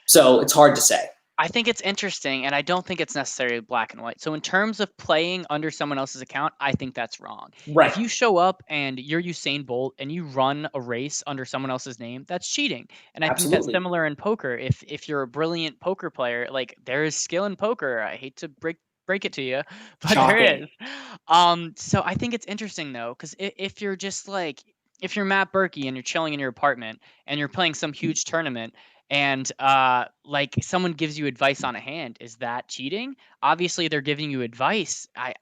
So it's hard to say. I think it's interesting, and I don't think it's necessarily black and white. So in terms of playing under someone else's account, I think that's wrong. Right. If you show up and you're Usain Bolt and you run a race under someone else's name, that's cheating. And I think that's similar in poker. If you're a brilliant poker player, like, there is skill in poker. I hate to break it to you, but Shocking. there is. So I think it's interesting though, because if you're just like, if you're Matt Berkey and you're chilling in your apartment and you're playing some huge tournament, and like someone gives you advice on a hand, is that cheating? Obviously they're giving you advice. I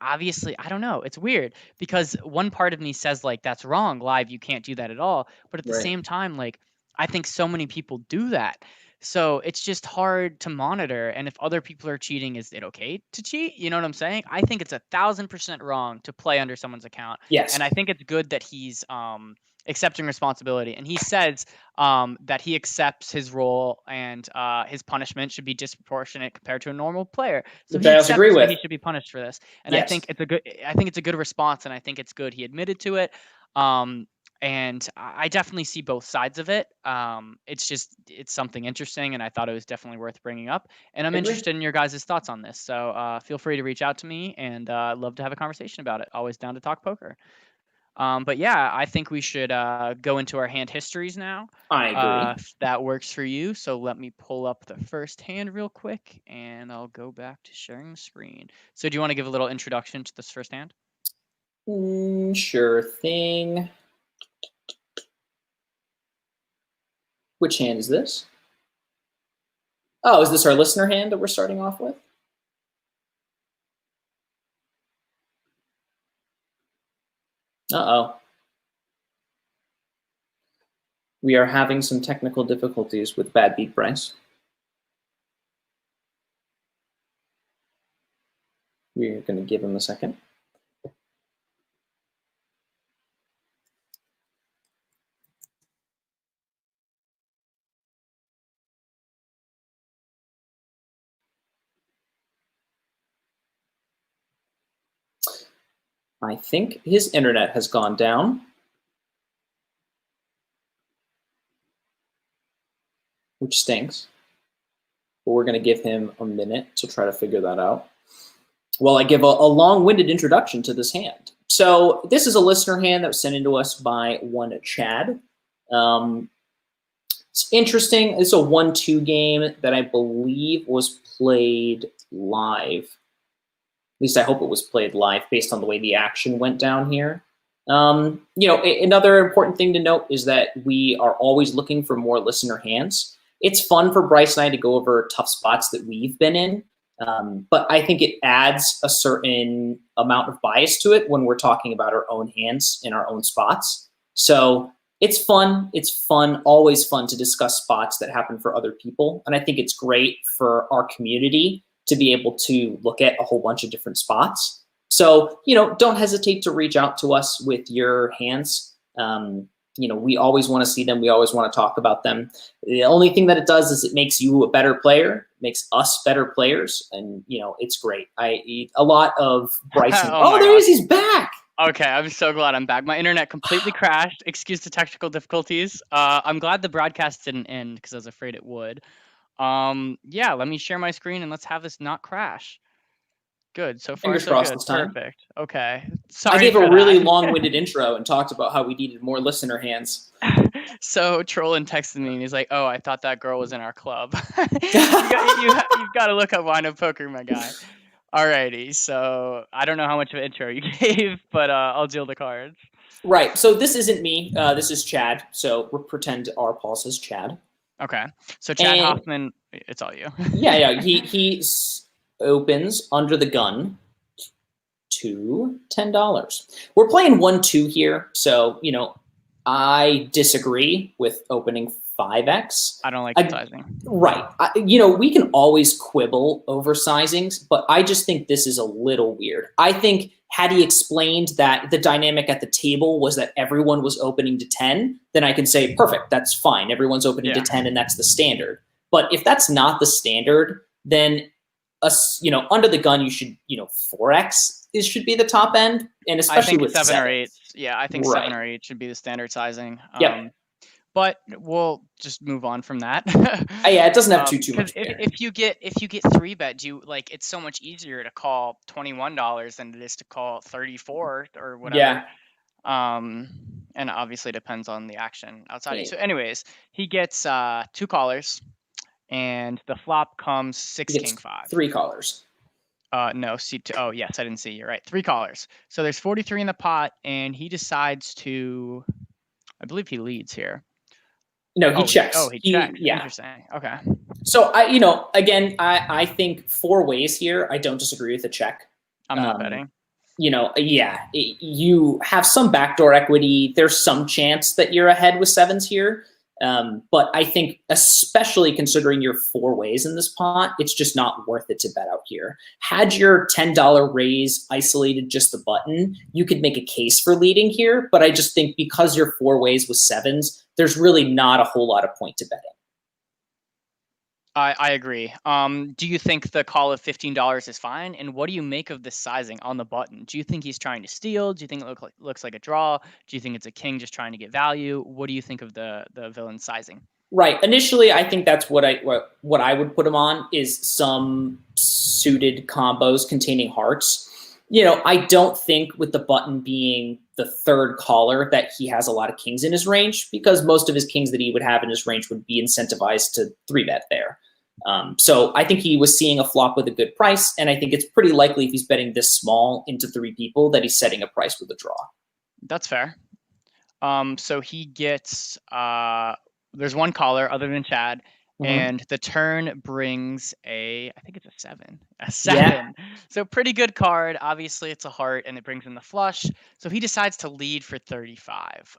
don't know, it's weird, because one part of me says, like, that's wrong, live you can't do that at all, but at the same time, like, I think so many people do that, so it's just hard to monitor. And if other people are cheating, is it okay to cheat? You know what I'm saying? I think it's 1,000% wrong to play under someone's account. Yes. And I think it's good that he's accepting responsibility, and he says that he accepts his role, and his punishment should be disproportionate compared to a normal player. So Which I also agree with. He should be punished for this, and Yes. I think it's a good response, and I think it's good he admitted to it. And I definitely see both sides of it. It's something interesting, and I thought it was definitely worth bringing up. And I'm interested in your guys' thoughts on this. So feel free to reach out to me, and I'd love to have a conversation about it. Always down to talk poker. But yeah, I think we should go into our hand histories now. I agree. If that works for you. So let me pull up the first hand real quick, and I'll go back to sharing the screen. So do you want to give a little introduction to this first hand? Sure thing. Which hand is this? Oh, is this our listener hand that we're starting off with? Uh-oh. We are having some technical difficulties with Bad Beat Bryce. We're going to give him a second. I think his internet has gone down, which stinks. But we're going to give him a minute to try to figure that out while I give a long-winded introduction to this hand. So this is a listener hand that was sent in to us by one Chad. It's interesting. It's a 1-2 game that I believe was played live. At least I hope it was played live based on the way the action went down here. Another important thing to note is that we are always looking for more listener hands. It's fun for Bryce and I to go over tough spots that we've been in, but I think it adds a certain amount of bias to it when we're talking about our own hands in our own spots. So it's fun. It's fun, always fun to discuss spots that happen for other people. And I think it's great for our community to be able to look at a whole bunch of different spots. So, don't hesitate to reach out to us with your hands. We always want to see them. We always want to talk about them. The only thing that it does is it makes you a better player, makes us better players. And, it's great. I eat a lot of Bryson. Oh, there he is. He's back. Okay, I'm so glad I'm back. My internet completely crashed. Excuse the technical difficulties. I'm glad the broadcast didn't end because I was afraid it would. Yeah, let me share my screen and let's have this not crash. Good. So far, Fingers so crossed good. this time. Perfect. Okay. Sorry. I gave a really long-winded intro and talked about how we needed more listener hands. So Trollin texted me and he's like, "Oh, I thought that girl was in our club." You've got to look up WinoPoker, my guy. Alrighty. So I don't know how much of an intro you gave, but I'll deal the cards. Right. So this isn't me. This is Chad. So we'll pretend our Paul says Chad. Okay. So Chad And- Hoffman, it's all you. Yeah. He opens under the gun to $10. We're playing 1-2 here. So, I disagree with opening 5x. I don't like the sizing. Right. We can always quibble over sizings, but I just think this is a little weird. I think had he explained that the dynamic at the table was that everyone was opening to 10, then I can say, perfect, that's fine. Everyone's opening to 10 and that's the standard. But if that's not the standard, then under the gun, you should, 4x should be the top end, and especially with 7 or 8. Yeah, I think 7 or 8 should be the standard sizing. But we'll just move on from that. Yeah, it doesn't have too much. If you get 3-bet, it's so much easier to call $21 than it is to call 34 or whatever. Yeah. And obviously depends on the action outside. So anyways, he gets 2 callers, and the flop comes 6 king 5. 3 callers. No, C2. Oh, yes, I didn't see. You're right. 3 callers. So there's 43 in the pot, and he decides to, I believe he leads here. No, he checks. He checks. Yeah. Interesting. Okay. So again, I think 4 ways here. I don't disagree with the check. I'm not betting. You have some backdoor equity. There's some chance that you're ahead with 7s here. But I think, especially considering your 4 ways in this pot, it's just not worth it to bet out here. Had your $10 raise isolated just the button, you could make a case for leading here. But I just think because your 4 ways with 7s, there's really not a whole lot of point to betting. I agree. Do you think the call of $15 is fine? And what do you make of this sizing on the button? Do you think he's trying to steal? Do you think it looks like a draw? Do you think it's a king just trying to get value? What do you think of the villain sizing? Right. Initially, I think that's what I would put him on is some suited combos containing hearts. I don't think with the button being the 3rd caller that he has a lot of kings in his range, because most of his kings that he would have in his range would be incentivized to 3-bet there. So I think he was seeing a flop with a good price, and I think it's pretty likely if he's betting this small into 3 people that he's setting a price with a draw. That's fair. So he gets there's 1 caller other than Chad. And the turn brings I think it's a 7. A 7. Yeah. So pretty good card. Obviously, it's a heart, and it brings in the flush. So he decides to lead for 35.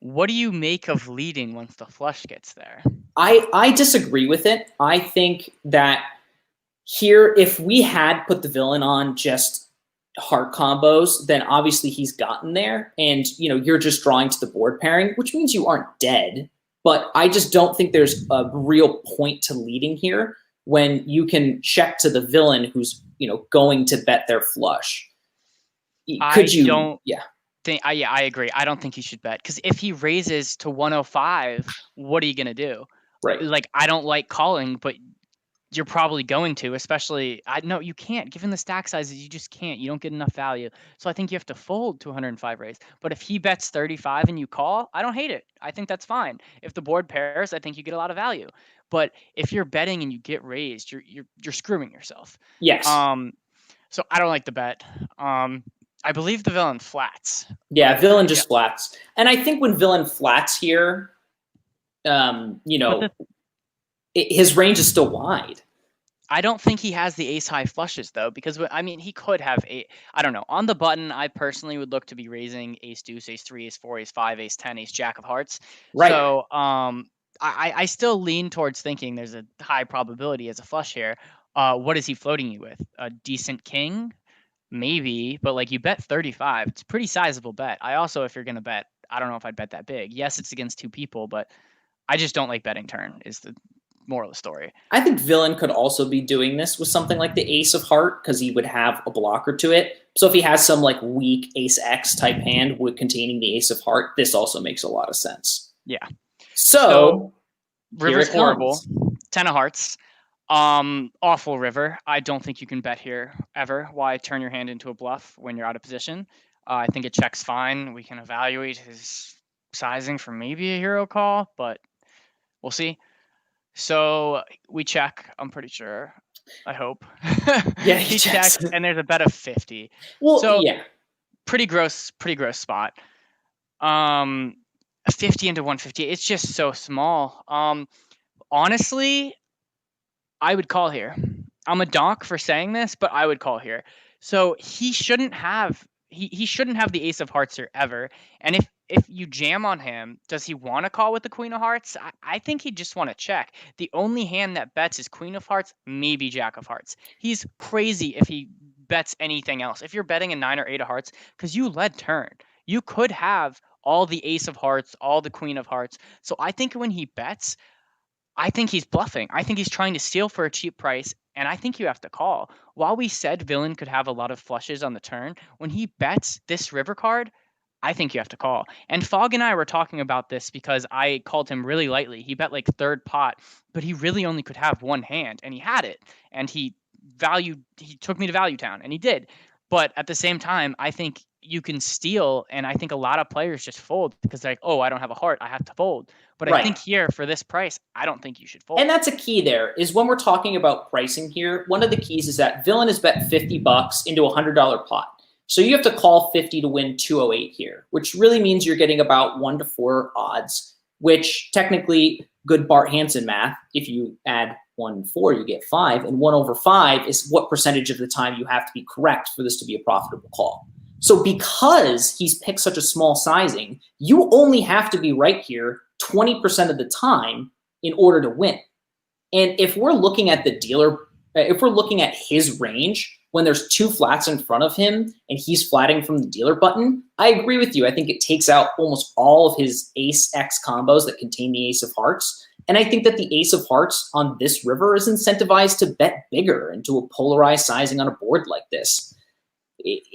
What do you make of leading once the flush gets there? I disagree with it. I think that here, if we had put the villain on just heart combos, then obviously he's gotten there. And, you're just drawing to the board pairing, which means you aren't dead. But I just don't think there's a real point to leading here when you can check to the villain who's, going to bet their flush. I agree. I don't think he should bet, because if he raises to 105, what are you going to do? Right. Like, I don't like calling, but you're probably going to, especially, no, you can't. Given the stack sizes, you just can't. You don't get enough value. So I think you have to fold 205 raise. But if he bets 35 and you call, I don't hate it. I think that's fine. If the board pairs, I think you get a lot of value. But if you're betting and you get raised, you're screwing yourself. Yes. So I don't like the bet. I believe the villain flats. Yeah, villain just flats. And I think when villain flats here, his range is still wide. I don't think he has the ace high flushes, though, because he could have I don't know. On the button, I personally would look to be raising ace deuce, ace 3, ace 4, ace 5, ace 10, ace jack of hearts. Right. So I still lean towards thinking there's a high probability as a flush here. What is he floating you with? A decent king? Maybe, but you bet 35. It's a pretty sizable bet. I also, if you're going to bet, I don't know if I'd bet that big. Yes, it's against 2 people, but I just don't like betting turn is the moral of the story. I think villain could also be doing this with something like the ace of heart, because he would have a blocker to it. So if he has some weak ace X type hand with containing the ace of heart, this also makes a lot of sense. Yeah. So river's horrible. 10 of hearts. Awful river. I don't think you can bet here ever. Why turn your hand into a bluff when you're out of position? I think it checks fine. We can evaluate his sizing for maybe a hero call, but we'll see. So we check, I'm pretty sure. I hope. Yeah, he checks, and there's a bet of 50. Well, so, yeah. pretty gross spot. 50 into 150, it's just so small. Honestly, I would call here. I'm a donk for saying this, but I would call here. So he shouldn't have he shouldn't have the ace of hearts here ever. And if you jam on him, does he want to call with the queen of hearts? I think he'd just want to check. The only hand that bets is queen of hearts, maybe jack of hearts. He's crazy if he bets anything else. If you're betting a 9 or 8 of hearts, because you led turn, you could have all the ace of hearts, all the queen of hearts. So I think when he bets, I think he's bluffing. I think he's trying to steal for a cheap price, and I think you have to call. While we said villain could have a lot of flushes on the turn, when he bets this river card, I think you have to call. And Fog and I were talking about this because I called him really lightly. He bet like third pot, but he really only could have one hand, and he had it. And he took me to Value Town, and he did. But at the same time, I think you can steal, and I think a lot of players just fold because they're like, oh, I don't have a heart, I have to fold. But I think here for this price, I don't think you should fold. And that's a key there is when we're talking about pricing here, one of the keys is that villain is bet $50 into a $100 pot. So you have to call 50 to win 208 here, which really means you're getting about 1 to 4 odds, which technically good Bart Hansen math, if you add 1 and 4, you get 5, and 1 over 5 is what percentage of the time you have to be correct for this to be a profitable call. So because he's picked such a small sizing, you only have to be right here 20% of the time in order to win. And if we're looking at the dealer, if we're looking at his range, when there's 2 flats in front of him and he's flatting from the dealer button, I agree with you. I think it takes out almost all of his ace X combos that contain the ace of hearts. And I think that the ace of hearts on this river is incentivized to bet bigger into a polarized sizing on a board like this.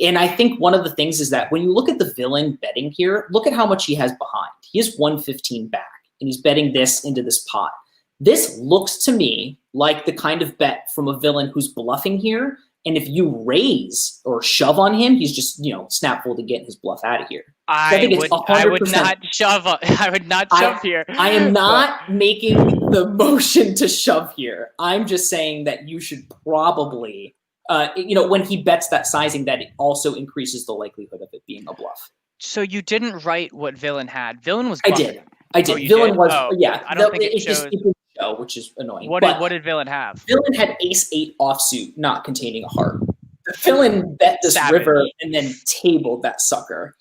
And I think one of the things is that when you look at the villain betting here, look at how much he has behind. He has 115 back, and he's betting this into this pot. This looks to me like the kind of bet from a villain who's bluffing here. And if you raise or shove on him, he's just, snap fold to get his bluff out of here. I would not shove. I would not shove here. I am not making the motion to shove here. I'm just saying that you should probably, when he bets that sizing, that it also increases the likelihood of it being a bluff. So you didn't write what villain had. Villain was bluffing. I did. Oh, villain did? was, yeah. I don't think it shows. It didn't show, which is annoying. What did villain have? Villain had ace-8 offsuit, not containing a heart. The villain bet this river and then tabled that sucker.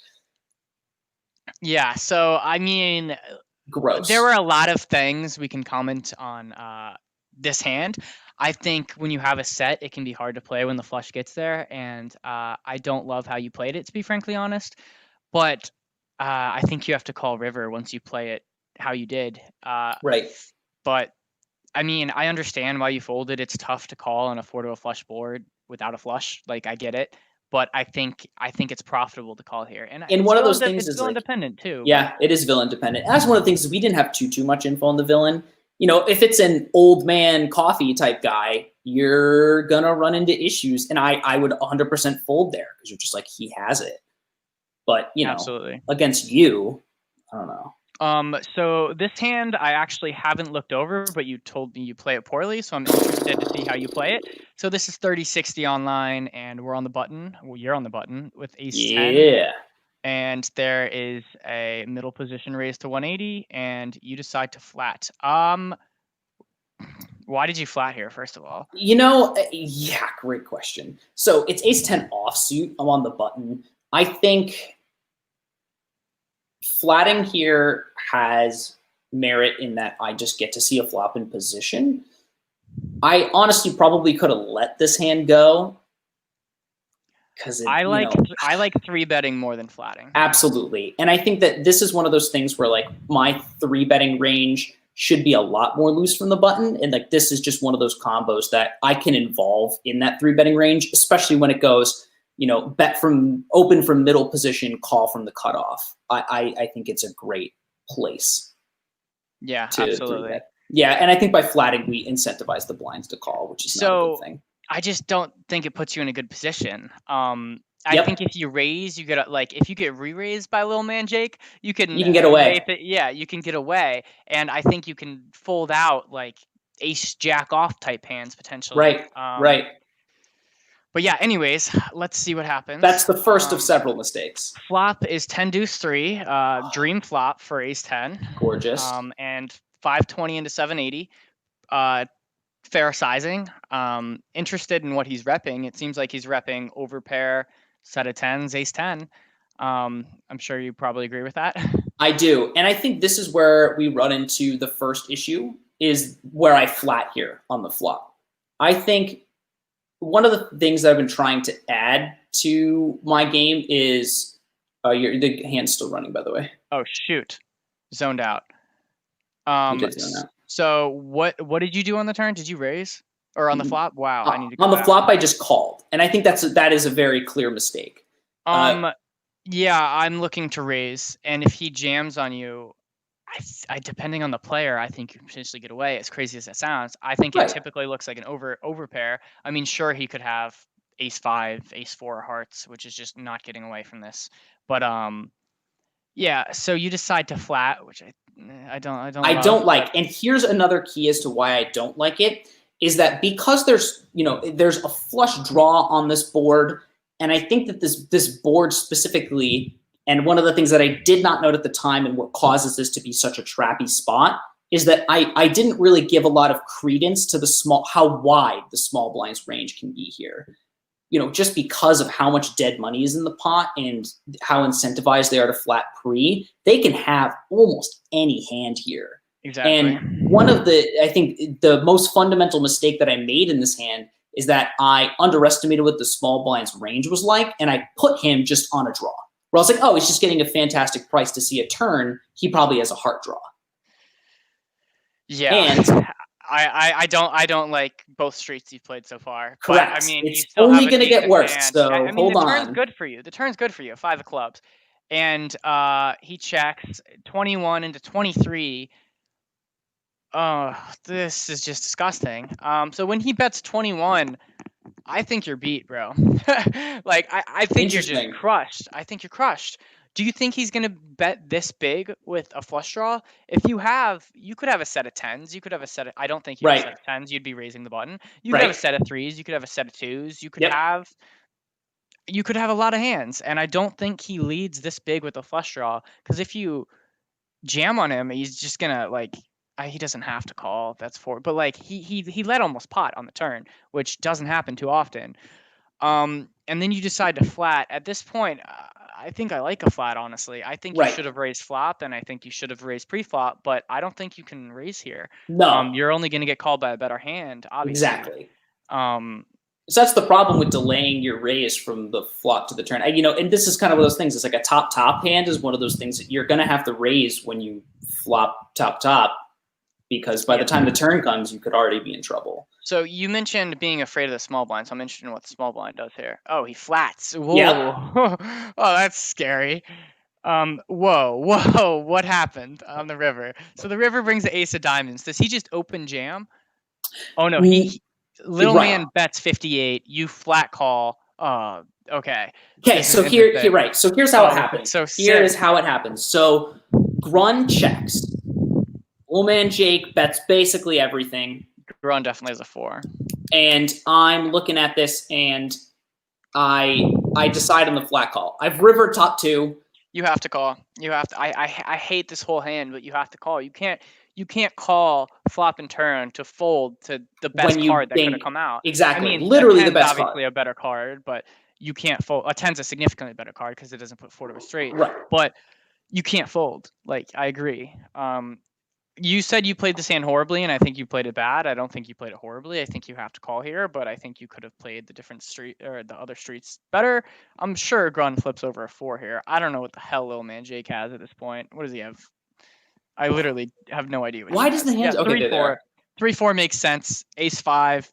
Yeah, so I mean, gross. There were a lot of things we can comment on this hand. I think when you have a set, it can be hard to play when the flush gets there, and I don't love how you played it, to be frankly honest. But I think you have to call river once you play it how you did. Right. But I mean, I understand why you folded. It's tough to call on a 4 to a flush board without a flush. Like, I get it. But I think it's profitable to call here. And one of those things is villain dependent too. Yeah, it is villain dependent. That's one of the things is we didn't have too much info on the villain. If it's an old man coffee type guy, you're gonna run into issues. And I would 100% fold there because you're just like, he has it. But absolutely against you, I don't know. So this hand I actually haven't looked over, but you told me you play it poorly, so I'm interested to see how you play it. So this is 30-60 online, and we're on the button. Well, you're on the button with ace 10. Yeah. And there is a middle position raised to 180, and you decide to flat. Why did you flat here, first of all? Yeah, great question. So it's ace 10 offsuit. I'm on the button. I think flatting here has merit in that I just get to see a flop in position. I honestly probably could have let this hand go because I like 3-betting more than flatting. Absolutely. And I think that this is one of those things where like my 3-betting range should be a lot more loose from the button. And like this is just one of those combos that I can involve in that 3-betting range, especially when it goes, bet from open from middle position, call from the cutoff. I think it's a great place. Yeah, absolutely. Yeah, and I think by flatting, we incentivize the blinds to call, which is not a good thing. I just don't think it puts you in a good position. I think if you raise, you get if you get re-raised by Lil Man Jake, you can get away. You can get away, and I think you can fold out like ace jack off type hands potentially. Right. But yeah, anyways, let's see what happens. That's the first of several mistakes. Flop is 10 deuce 3, dream flop for ace 10. Gorgeous. And 520 into 780. Fair sizing. Interested in what he's repping. It seems like he's repping overpair, set of tens, ace 10. I'm sure you probably agree with that. I do. And I think this is where we run into the first issue, is where I flat here on the flop. I think one of the things that I've been trying to add to my game is the hand's still running, by the way. Oh, shoot. Zoned out. You did zone out. So what did you do on the turn? Did you raise? Or on the flop? Wow, I need to go on the back. flop, I just called. And I think that is a very clear mistake. Yeah, I'm looking to raise. And if he jams on you, I depending on the player, I think you can potentially get away, as crazy as that sounds. I think it typically looks like an over pair. I mean, sure, he could have ace 5, ace 4 hearts, which is just not getting away from this. But yeah, so you decide to flat, which I don't like. And here's another key as to why I don't like it, is that because there's a flush draw on this board, and I think that this board specifically, and one of the things that I did not note at the time and what causes this to be such a trappy spot, is that I didn't really give a lot of credence to how wide the small blinds range can be here. Just because of how much dead money is in the pot and how incentivized they are to flat pre, they can have almost any hand here. Exactly. And I think the most fundamental mistake that I made in this hand is that I underestimated what the small blinds range was like, and I put him just on a draw. Where I was like, oh, he's just getting a fantastic price to see a turn. He probably has a heart draw. Yeah. And I don't like both streets you've played so far. Correct. But, I mean, it's only going to get worse. Hand. So I mean, hold on. The turn's good for you. The turn's good for you. 5 of clubs, and he checks 21 into 23. Oh, this is just disgusting. So when he bets 21, I think you're beat, bro. Like I think you're just crushed. I think you're crushed. Do you think he's going to bet this big with a flush draw? If you could have a set of tens. You could have a set of, I don't think you have a set of tens. You'd be raising the button. You could have a set of threes. You could have a set of twos. You could have a lot of hands. And I don't think he leads this big with a flush draw, because if you jam on him, he's just going to he doesn't have to call. That's but he led almost pot on the turn, which doesn't happen too often. And then you decide to flat. At this point, I think I like a flat, honestly. I think you should have raised flop, and I think you should have raised pre-flop, but I don't think you can raise here. No. You're only going to get called by a better hand, obviously. Exactly. So that's the problem with delaying your raise from the flop to the turn. And this is kind of one of those things. It's like a top hand is one of those things that you're going to have to raise when you flop top, because by the time the turn comes, you could already be in trouble. So you mentioned being afraid of the small blind, so I'm interested in what the small blind does here. Oh, he flats. Whoa. Yep. Oh, that's scary. Whoa, what happened on the river? So the river brings the ace of diamonds. Does he just open jam? Oh, no, little man bets 58. You flat call. Okay. Okay, so So here's how it happens. Here is how it happens. So Grun checks. Little man Jake bets basically everything. Grun definitely has a 4. And I'm looking at this, and I decide on the flat call. I've river top 2. You have to call. You have to. I hate this whole hand, but you have to call. You can't call flop and turn to fold to the best card that could have come out. Exactly. I mean, literally the best obviously a better card, but you can't fold. A 10's a significantly better card because it doesn't put 4 to a straight. Right. But you can't fold. I agree. You said you played this hand horribly, and I think you played it bad. I don't think you played it horribly. I think you have to call here, but I think you could have played the different street or the other streets better. I'm sure Grun flips over a 4 here. I don't know what the hell little man Jake has at this point. What does he have? I literally have no idea. Why does the hand? Yeah, 3-4 makes sense. Ace 5.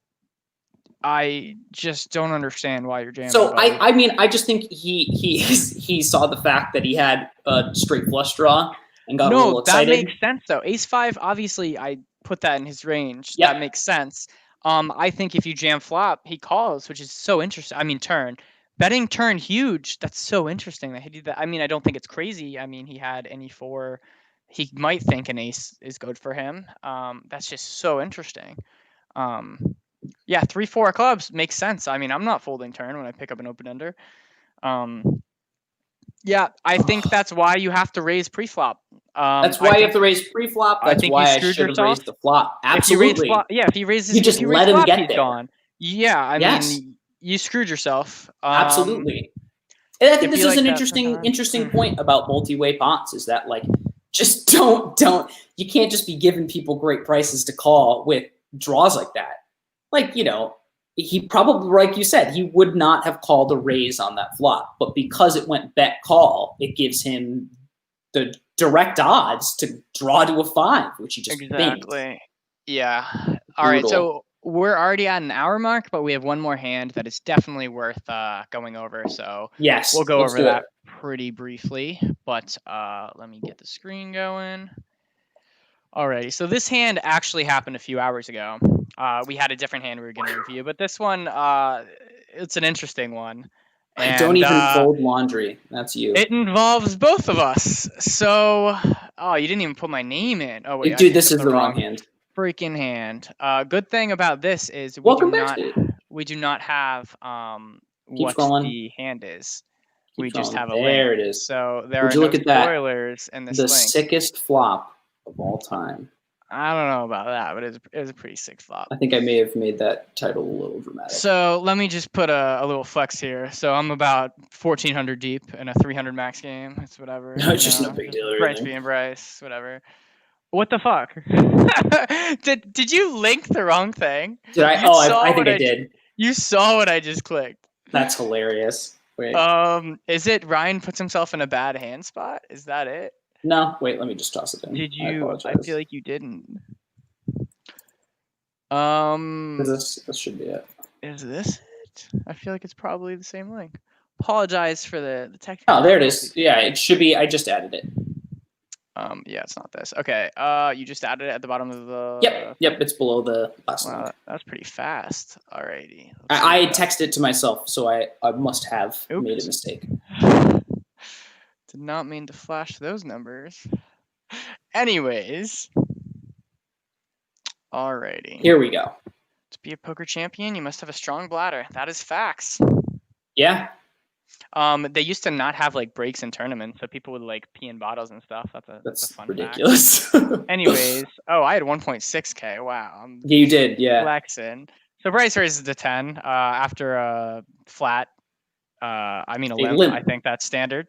I just don't understand why you're jamming. So I just think he saw the fact that he had a straight flush draw. And got a little excited. That makes sense though. Ace 5, obviously, I put that in his range. Yep. That makes sense. I think if you jam flop, he calls, which is so interesting. I mean, turn. Betting turn huge. That's so interesting that he did that. I mean, I don't think it's crazy. I mean, he had any 4. He might think an ace is good for him. That's just so interesting. Yeah, 3-4 clubs makes sense. I mean, I'm not folding turn when I pick up an open ender. Yeah, I think that's why you have to raise pre-flop. That's I why you have think to raise pre-flop. I That's think you why I screwed should have yourself. raised the flop. If you raise Absolutely. flop, yeah, You just if you raise let him flop, get he's there. gone. Yeah, I Yes. mean, you screwed yourself. Absolutely. And I think It'd this be is like an that interesting sometimes. point about multi-way pots is that like just don't you can't just be giving people great prices to call with draws like that. Like, he probably, like you said, he would not have called a raise on that flop, but because it went bet call, it gives him the direct odds to draw to a 5, which he just banked. Exactly. Yeah. All right. Brutal. So we're already at an hour mark, but we have one more hand that is definitely worth going over. So Yes, we'll go let's over do that it. pretty briefly. But let me get the screen going. Alrighty. So this hand actually happened a few hours ago. We had a different hand we were going to review, but this one, it's an interesting one. I don't And even fold laundry. That's you. it involves both of us. So, oh, you didn't even put my name in. Oh wait, Dude, this is the wrong hand. freaking hand. Good thing about this is Welcome back, Steve. we do not have Keep what scrolling. the hand is. We Keep just scrolling. have a link. There it is. So there Would are you no look at that? spoilers in this The link. sickest flop of all time. I don't know about that, but it was a pretty sick flop. I think I may have made that title a little dramatic. So let me just put a little flex here. So I'm about 1,400 deep in a 300 max game. It's whatever. No, it's just no big deal or Bryce anything. being Bryce, whatever. What the fuck? did you link the wrong thing? Did I? You saw I think what I did. You saw what I just clicked. That's hilarious. Wait. Is it Ryan puts himself in a bad hand spot? Is that it? No, wait, let me just toss it in. Did you? I feel like you didn't. This should be it. Is this it? I feel like it's probably the same link. Apologize for the technical. Oh, there it is. Yeah, it should be. I just added it. Yeah, it's not this. Okay. You just added it at the bottom of the. Yep. It's below the last Wow, link. that's pretty fast. Alrighty. I texted it to myself, so I must have made a mistake. Did not mean to flash those numbers. Anyways. Alrighty. Here we go. To be a poker champion, you must have a strong bladder. That is facts. Yeah. They used to not have like breaks in tournaments, so people would like pee in bottles and stuff. That's a fun ridiculous. Anyways, I had 1.6K. Wow. Yeah, you did. Yeah. Flexing. So Bryce raises the 10 after a flat. A limp. I think that's standard.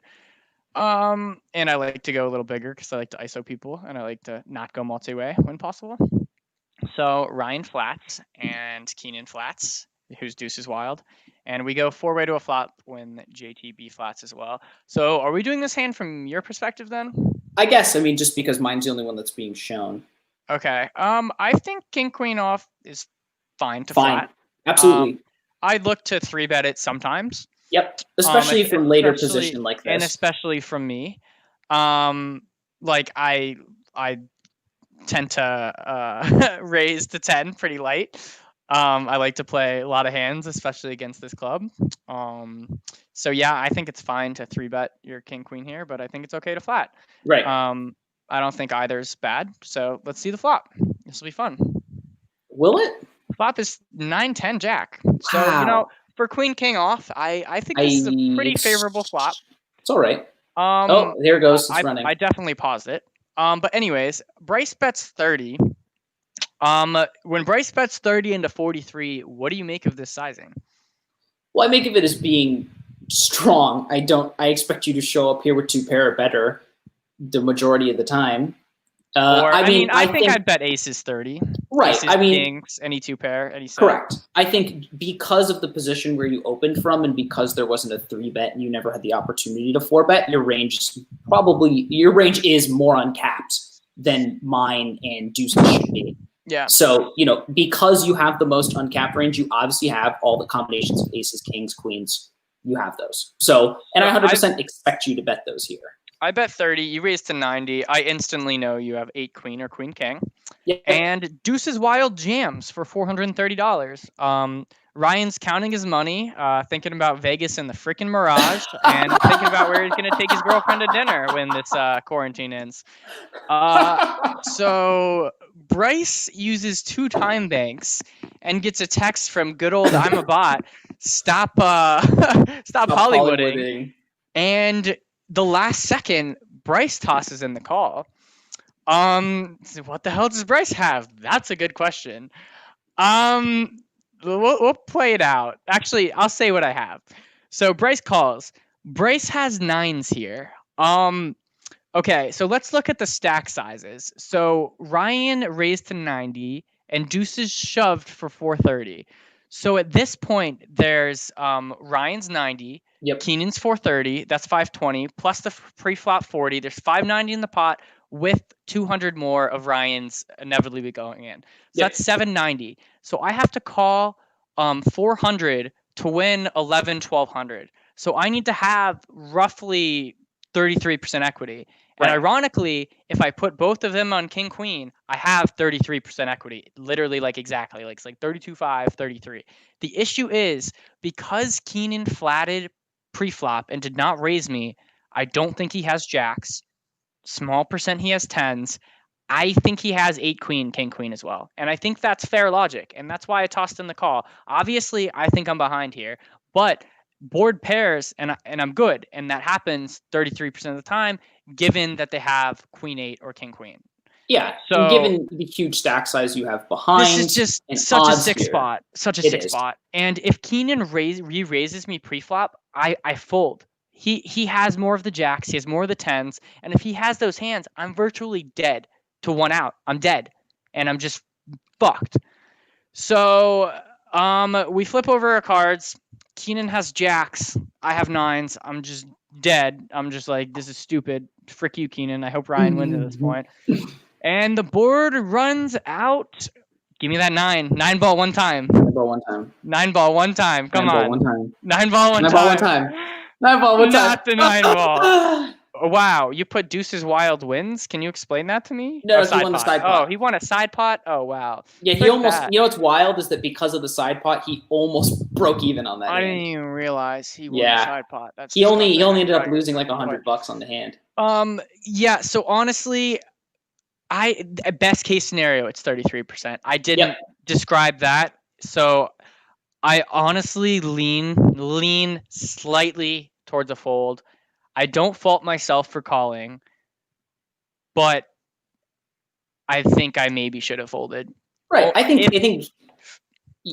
And I like to go a little bigger because I like to ISO people, and I like to not go multi-way when possible. So Ryan flats and Keenan flats, whose deuce is wild. And we go 4-way to a flop when JTB flats as well. So are we doing this hand from your perspective then? I guess. I mean, just because mine's the only one that's being shown. Okay. I think King Queen off is fine to flat. Absolutely. I'd look to 3-bet it sometimes. Yep. Especially from later position like this. And especially from me. Like I tend to raise to 10 pretty light. I like to play a lot of hands, especially against this club. So yeah, I think it's fine to 3-bet your king queen here, but I think it's okay to flat. Right. I don't think either's bad. So let's see the flop. This will be fun. Will it? Flop is 9-10 jack. So for queen king off, I think this is a pretty favorable flop. It's all right. There it goes. It's running. I definitely paused it. But anyways, Bryce bets 30. When Bryce bets 30 into 43, what do you make of this sizing? Well, I make of it as being strong. I expect you to show up here with 2 pair or better the majority of the time. I think I'd bet aces 30. Right. Aces, kings, any 2 pair, any 7. Correct. I think because of the position where you opened from and because there wasn't a 3-bet and you never had the opportunity to 4-bet, your range is more uncapped than mine and deuces should be. Yeah. So, because you have the most uncapped range, you obviously have all the combinations of aces, kings, queens. You have those. So, and I 100% expect you to bet those here. I bet 30. You raise to 90. I instantly know you have 8 queen or queen king. Yep. And deuces wild jams for $430. Ryan's counting his money, thinking about Vegas and the freaking Mirage, and thinking about where he's going to take his girlfriend to dinner when this quarantine ends. So Bryce uses 2 time banks and gets a text from good old I'm a bot. Stop stop Hollywooding. And the last second, Bryce tosses in the call. What the hell does Bryce have? That's a good question. We'll play it out. Actually, I'll say what I have. So Bryce calls. Bryce has 9s here. Okay, so let's look at the stack sizes. So Ryan raised to 90 and Deuces shoved for 430. So at this point, there's Ryan's 90, Keenan's 430, that's 520, plus the pre-flop 40. There's 590 in the pot with 200 more of Ryan's inevitably going in. So that's 790. So I have to call 400 to win 1200. So I need to have roughly 33% equity. And ironically, if I put both of them on King Queen, I have 33% equity. Literally, like exactly. Like it's like 32.5, 33. The issue is because Keenan flatted pre-flop and did not raise me, I don't think he has jacks. Small percent he has 10s. I think he has 8 queen, King Queen as well. And I think that's fair logic. And that's why I tossed in the call. Obviously, I think I'm behind here. But board pairs and I'm good. And that happens 33% of the time, given that they have Queen 8 or King Queen. Yeah. So given the huge stack size you have behind. This is just such a sick spot. Such a sick spot. And if Keenan re-raises me pre-flop, I fold. He has more of the jacks, he has more of the 10s, and if he has those hands, I'm virtually dead to 1 out. I'm dead, and I'm just fucked. So we flip over our cards. Keenan has jacks. I have 9s. I'm just dead. I'm just like, this is stupid. Frick you, Keenan. I hope Ryan wins at this point. And the board runs out. Give me that 9. 9 ball one time. 9 ball one time. 9 ball one time. Come on. 9 ball one time. 9 ball one 9 ball one time. 9 ball one time. Not the 9 ball. Wow, you put Deuce's Wild Wins? Can you explain that to me? No, he won the side pot. Oh, he won a side pot? Oh, wow. Yeah, he almost, you know what's wild is that because of the side pot, he almost broke even on that I hand. didn't even realize he won the side pot. That's he only ended up losing like $100 on the hand. Yeah, so honestly, best case scenario, it's 33%. I didn't describe that, so I honestly lean slightly towards a fold. I don't fault myself for calling, but I think I maybe should have folded. Right. I think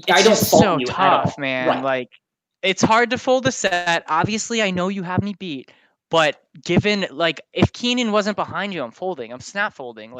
I don't fault so you tough, at all. Man. Right. Like it's hard to fold a set. Obviously, I know you have me beat, but given like if Keenan wasn't behind you, I'm folding. I'm snap folding.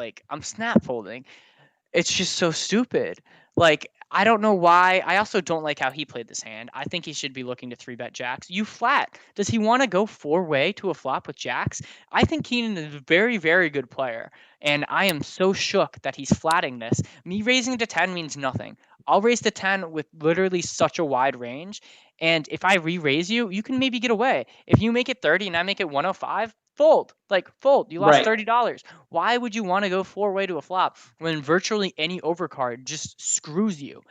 It's just so stupid. Like I don't know why. I also don't like how he played this hand. I think he should be looking to 3-bet jacks. You flat. Does he want to go 4-way to a flop with jacks? I think Keenan is a very, very good player. And I am so shook that he's flatting this. Me raising to 10 means nothing. I'll raise to 10 with literally such a wide range. And if I re-raise you, you can maybe get away. If you make it 30 and I make it 105, fold. Like, fold. You lost $30. Why would you want to go 4-way to a flop when virtually any overcard just screws you?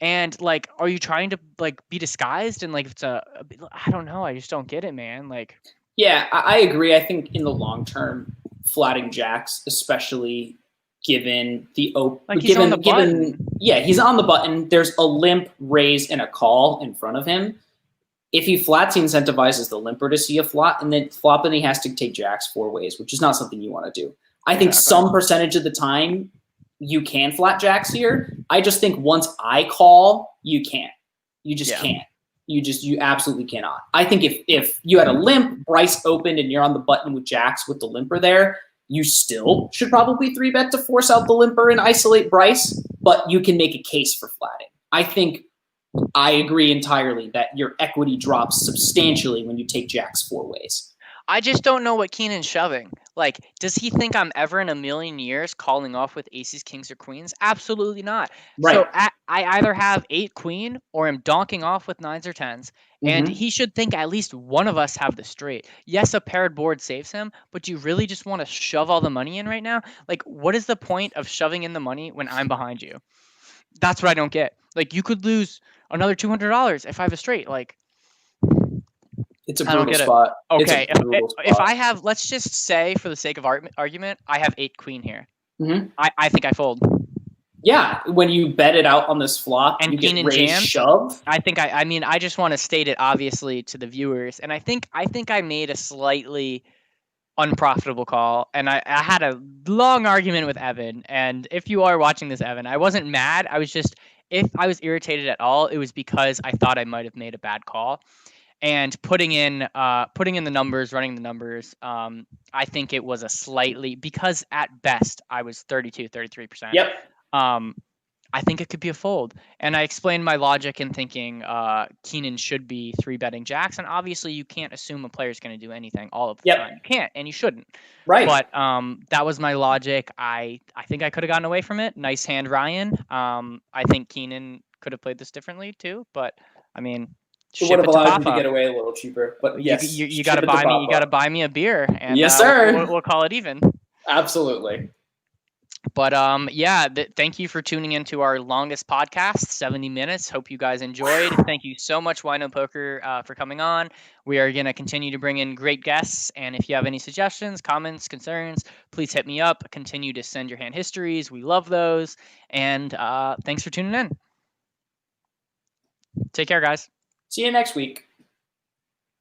And, like, are you trying to, like, be disguised? And, like, it's I don't know. I just don't get it, man. Like, yeah, I agree. I think in the long term, flatting jacks, especially given the he's on the button. Yeah, he's on the button. There's a limp, raise, and a call in front of him. If he flats, he incentivizes the limper to see a flop, and then flop, and he has to take jacks 4 ways, which is not something you want to do. I think some percentage of the time you can flat jacks here. I just think once I call, you can't. You just can't. You absolutely cannot. I think if you had a limp, Bryce opened, and you're on the button with jacks with the limper there, you still should probably 3-bet to force out the limper and isolate Bryce, but you can make a case for flatting. I think I agree entirely that your equity drops substantially when you take jacks 4 ways. I just don't know what Keenan's shoving. Like, does he think I'm ever in a million years calling off with aces, kings, or queens? Absolutely not. Right. So I either have 8 queen or I'm donking off with 9s or 10s. And he should think at least one of us have the straight. Yes, a paired board saves him, but do you really just want to shove all the money in right now? Like, what is the point of shoving in the money when I'm behind you? That's what I don't get. Like, you could lose another $200 if I have a straight. Like, it's a brutal spot. Okay, if I have, let's just say for the sake of argument, I have 8 queen here. I think I fold. Yeah, when you bet it out on this flop, And you get Keenan raised jammed? shove. I mean, I just want to state it obviously to the viewers, and I think I made a slightly unprofitable call, and I had a long argument with Evan. And if you are watching this, Evan, I wasn't mad. I was just, if I was irritated at all, it was because I thought I might have made a bad call. And putting in the numbers, running the numbers, I think it was a slightly, because at best I was 33%. Yep. I think it could be a fold. And I explained my logic in thinking Keenan should be 3-betting jacks. And obviously you can't assume a player's going to do anything all of the Yep. time. You can't, and you shouldn't. Right. But that was my logic. I think I could have gotten away from it. Nice hand, Ryan. I think Keenan could have played this differently too. But I mean, It would have allowed you to Papa. get away a little cheaper. But yes, you got to buy me. You got to buy me a beer. And, yes, sir. We'll call it even. Absolutely. But yeah, thank you for tuning into our longest podcast, 70 minutes. Hope you guys enjoyed. Thank you so much, WinoPoker, for coming on. We are going to continue to bring in great guests. And if you have any suggestions, comments, concerns, please hit me up. Continue to send your hand histories. We love those. And thanks for tuning in. Take care, guys. See you next week.